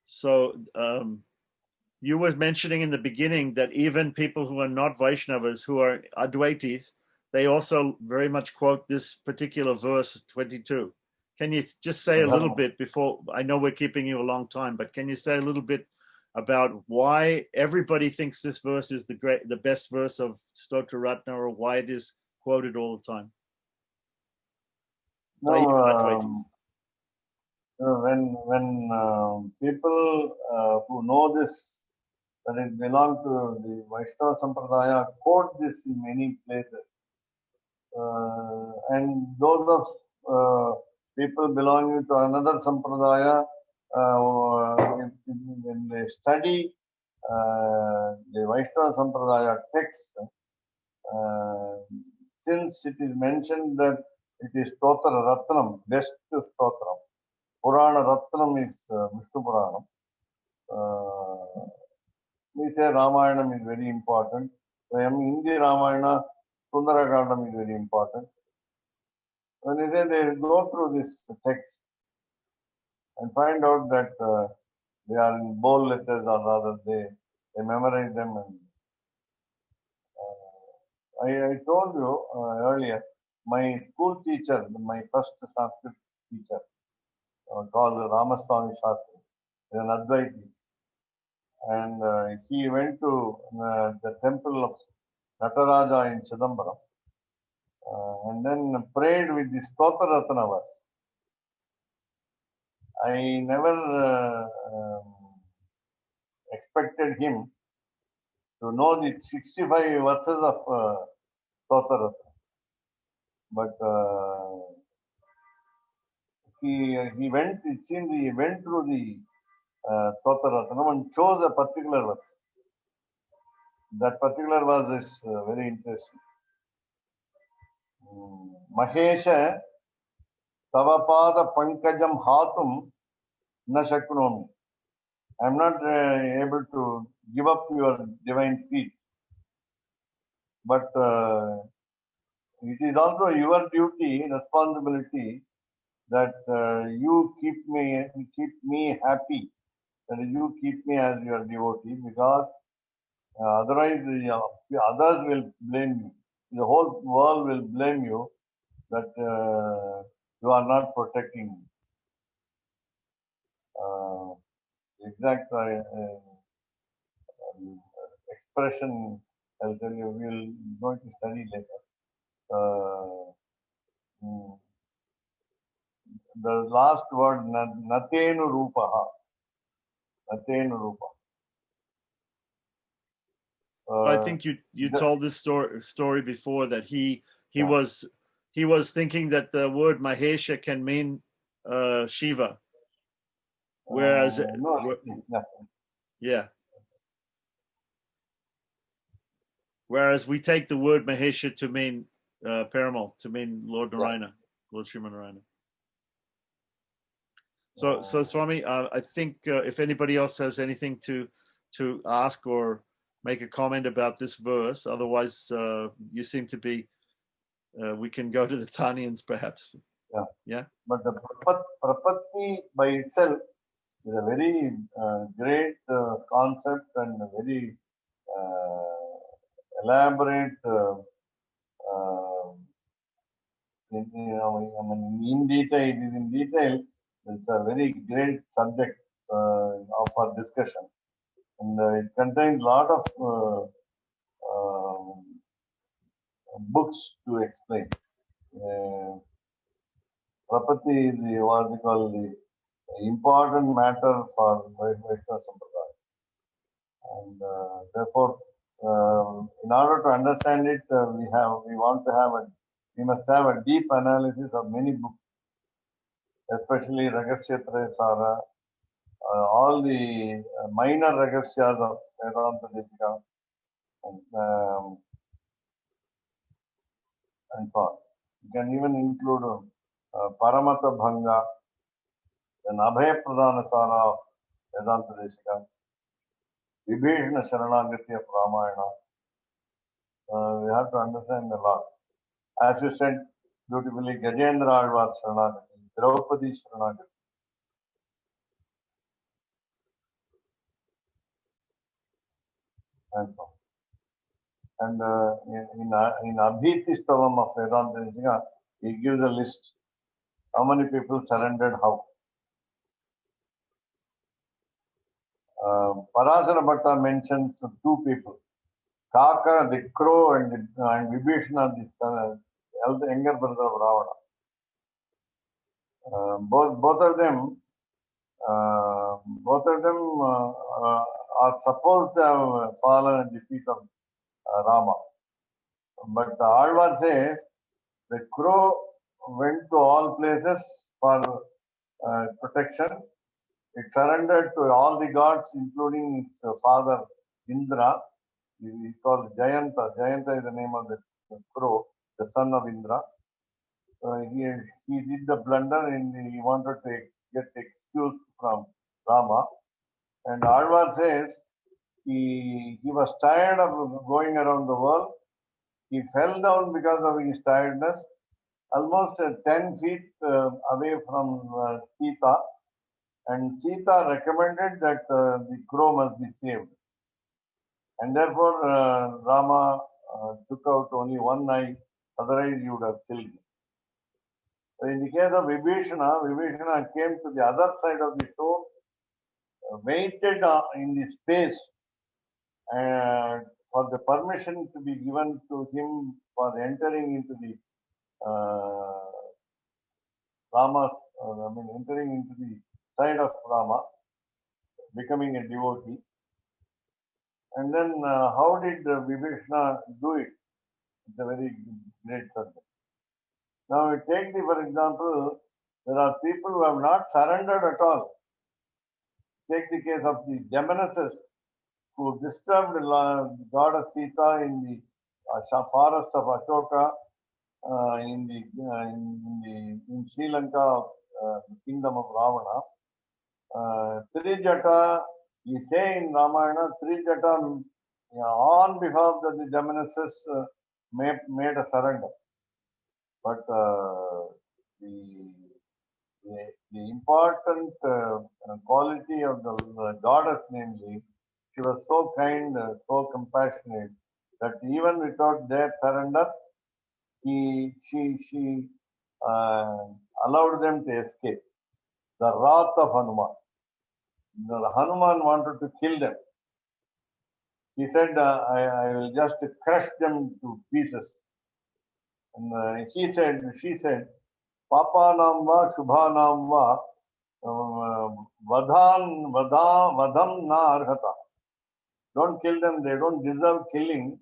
So you were mentioning in the beginning that even people who are not Vaishnavas, who are Advaitis, they also very much quote this particular verse 22. Can you just say a little bit before, I know we're keeping you a long time, but can you say a little bit about why everybody thinks this verse is the best verse of Stotra Ratna, or why it is quoted all the time? No, when people who know this, that it belongs to the Vaishnava Sampradaya, quote this in many places. And those of people belonging to another Sampradaya, when they study the Vaishnava Sampradaya text, since it is mentioned that it is Stotra Ratnam, best Stotram, Purana Ratnam is Vishnu Puranam. We say Ramayanam is very important. So Hindi Ramayana Sundarakaranam is very important. When they go through this text and find out that they are in bold letters, or rather they memorize them. And I told you earlier, my school teacher, my first Sanskrit teacher, called Ramaswamy Shastri, is an Advaiti. And he went to the temple of Nataraja in Chidambaram and then prayed with the Stotra Ratana verse. I never expected him to know the 65 verses of Stotra Ratana. But he went, it seems he went through the Stotra Ratana and chose a particular verse. That particular verse is very interesting. Mahesha Tavapada Pankajam Hatum Na Shaknomi. I am not able to give up your divine feet. But it is also your duty, responsibility, that you keep me happy, that you keep me as your devotee, because otherwise others will blame you. The whole world will blame you that you are not protecting me. Exact expression, I'll tell you, we'll going to study later. The last word, Natenu Rupaha. Natenu Rupa. I think you told this story before, that he was thinking that the word Mahesha can mean Shiva, whereas yeah, whereas we take the word Mahesha to mean Perumal, to mean Lord Narayana, Lord Srimad Narayana. So Swami, I think if anybody else has anything to ask or make a comment about this verse, otherwise you seem to be. We can go to the Tanyans perhaps. Yeah. But the Prapatti by itself is a very great concept and a very elaborate. In detail, it is in detail. It's a very great subject of our discussion, and it contains a lot of books to explain. Prapatti is what we call the important matter for Vaishnava Sampradaya, and therefore, in order to understand it, we must have a deep analysis of many books, especially Ragasya Trayasara, all the minor Ragasyas of Vedanta Deepika, and so on. You can even include Paramata Bhanga, then Abhaya Pradhana Sara of Vedanta Deepika, Vibhishana Sharanagati of Ramayana. We have to understand a lot. As you said beautifully, Gajendra Alvar Sharanagati, Draupadi Sharanagati. And so on. And in Abhiti Stavam of Vedanta Deepika, he gives a list. How many people surrendered how? Parasara Bhatta mentions two people. Kaka, the crow, and Vibhishana, the younger brother of Ravana. Both of them are supposed to have fallen at the feet of Rama. But Alvar says the crow went to all places for protection. It surrendered to all the gods, including its father Indra. He is called Jayanta. Jayanta is the name of the crow, the son of Indra. He did the blunder and he wanted to get excuse from Rama. And Alvar says he was tired of going around the world. he fell down because of his tiredness, almost 10 feet away from Sita, and Sita recommended that the crow must be saved. And therefore, Rama took out only one eye, otherwise he would have killed him. So in the case of Vibhishana, Vibhishana came to the other side of the shore, waited in the space for the permission to be given to him for entering into the entering into the side of Rama, becoming a devotee. And then how did Vibhishana do it? It's a very great subject. Now we take for example, there are people who have not surrendered at all. Take the case of the Jamaneses who disturbed goddess Sita in the forest of Ashoka in Sri Lanka, the kingdom of Ravana. Trijata, we say in Ramayana, Trijata on behalf of the Jamaneses made a surrender. But the important quality of the goddess, namely, she was so kind, so compassionate, that even without their surrender, she allowed them to escape. The wrath of Hanuman. The Hanuman wanted to kill them. He said, I will just crush them to pieces. And she said, Papa nam va, Shubha nam va, vadam na arhata. Don't kill them, they don't deserve killing,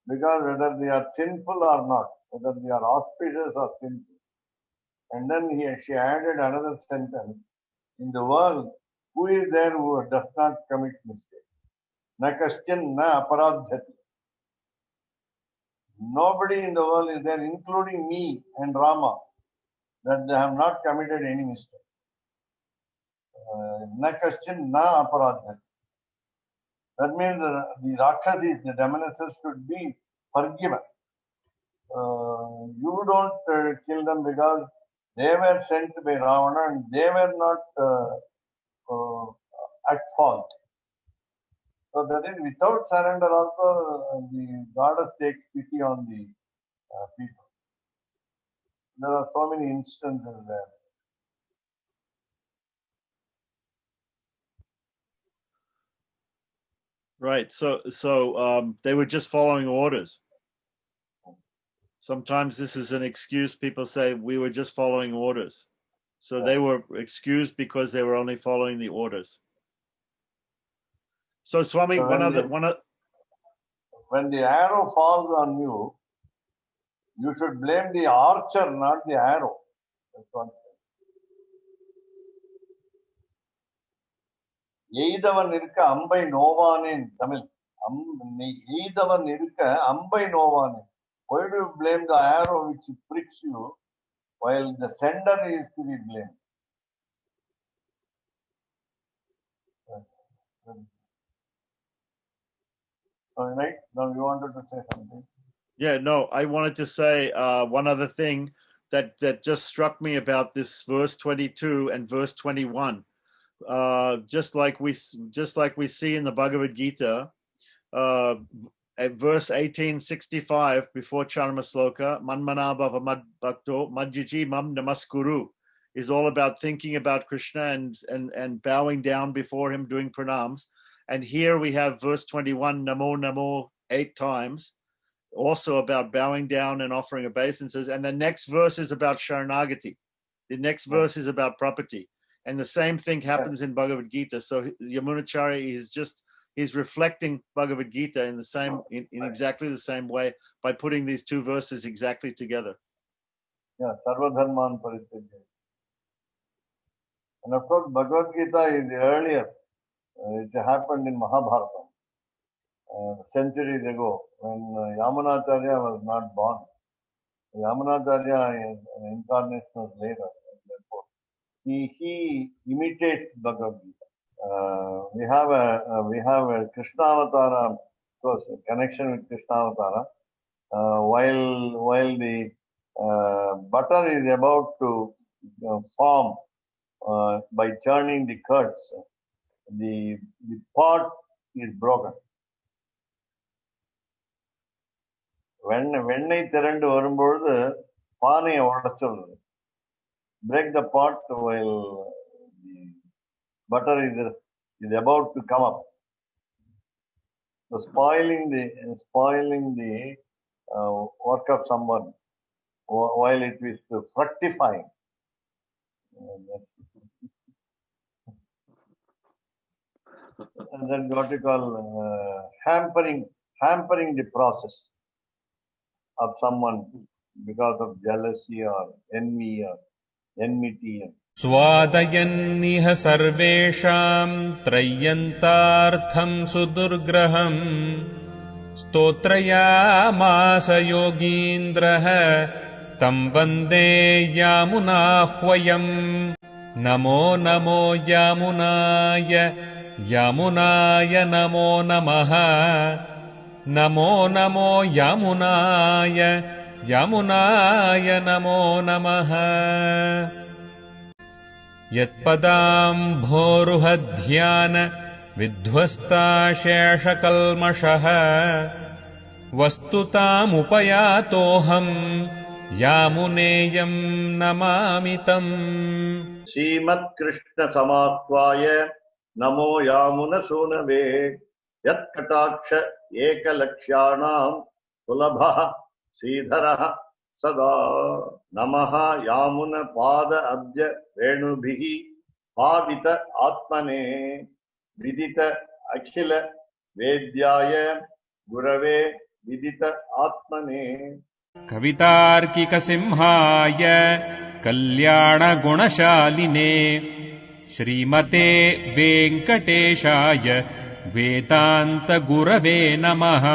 because whether they are sinful or not, whether they are auspicious or sinful. And then she added another sentence, in the world, who is there who does not commit mistake? Na kaschan na aparadhyati. Nobody in the world is there, including me and Rama, that they have not committed any mistake. Na kaschan na aparadhyati. That means the Rakshasis, the Demaneses, should be forgiven. You don't kill them because they were sent by Ravana and they were not at fault. So that is, without surrender also, the goddess takes pity on the people. There are so many instances there. Right. So they were just following orders. Sometimes this is an excuse. People say we were just following orders. So they were excused because they were only following the orders. So Swami, So when the arrow falls on you, you should blame the archer, not the arrow. That's one thing. Yeidhavan இருக்க அம்பை நோவானேன் Tamil. Yeidhavan இருக்க அம்பை நோவானேன். Why do you blame the arrow which pricks you while the sender is to be blamed? All right. Now you wanted to say something. Yeah, no, I wanted to say one other thing that just struck me about this verse 22 and verse 21. Just like we see in the Bhagavad Gita, at verse 1865 before Charma Sloka, Manmana Bhava Mad Bhakto Majjiji Mam Namaskuru, is all about thinking about Krishna and bowing down before him, doing pranams. And here we have verse 21, Namo Namo 8 times, also about bowing down and offering obeisances. And the next verse is about Sharanagati. The next verse is about property. And the same thing happens in Bhagavad Gita. So Yamunacharya he's reflecting Bhagavad Gita in exactly the same way by putting these two verses exactly together. Yeah, Sarvadharman Parityaja. And of course, Bhagavad Gita is earlier. It happened in Mahabharata centuries ago when Yamunacharya was not born. Yamunacharya incarnation was later. Therefore, he imitates Bhagavad Gita. We have a Krishna Avatara, of course, a connection with Krishna Avatara. while the butter is about to form by churning the curds, the pot is broken. வெண்ணெய் திரண்டு வரும்பொழுது பானையை உடைச்சிடுது. Break the pot while the butter is about to come up. So spoiling the work of someone while it is fructifying. And then what you call hampering the process of someone because of jealousy or envy or enmity. स्वादयन्निह सर्वेषाम् त्रय्यन्तार्थम् सुदुर्ग्रहम् स्तोत्रयामास योगीन्द्रः तम् वन्दे यामुनाह्वयम् नमो नमो यामुनाय यामुनाय नमो नमः नमो नमो यामुनाय यामुनाय नमो नमः यत्पदाम्भोरुहध्यान विध्वस्ताशेषकल्मषः वस्तुतामुपयातोऽहम् यामुनेयम् नमामि तम् श्रीमत्कृष्ण समाह्वाय नमो यामुनसूनवे यत्कटाक्ष एकलक्ष्याणाम् सुलभः श्रीधरः सदा नमः यामुन पाद अब्ज रेणुभिः पावित आत्मने विदित अखिल वेद्याय गुरवे विदित आत्मने कवितार्किकसिंहाय कल्याणगुणशालिने श्रीमते वेङ्कटेशाय वेदान्तगुरवे नमः।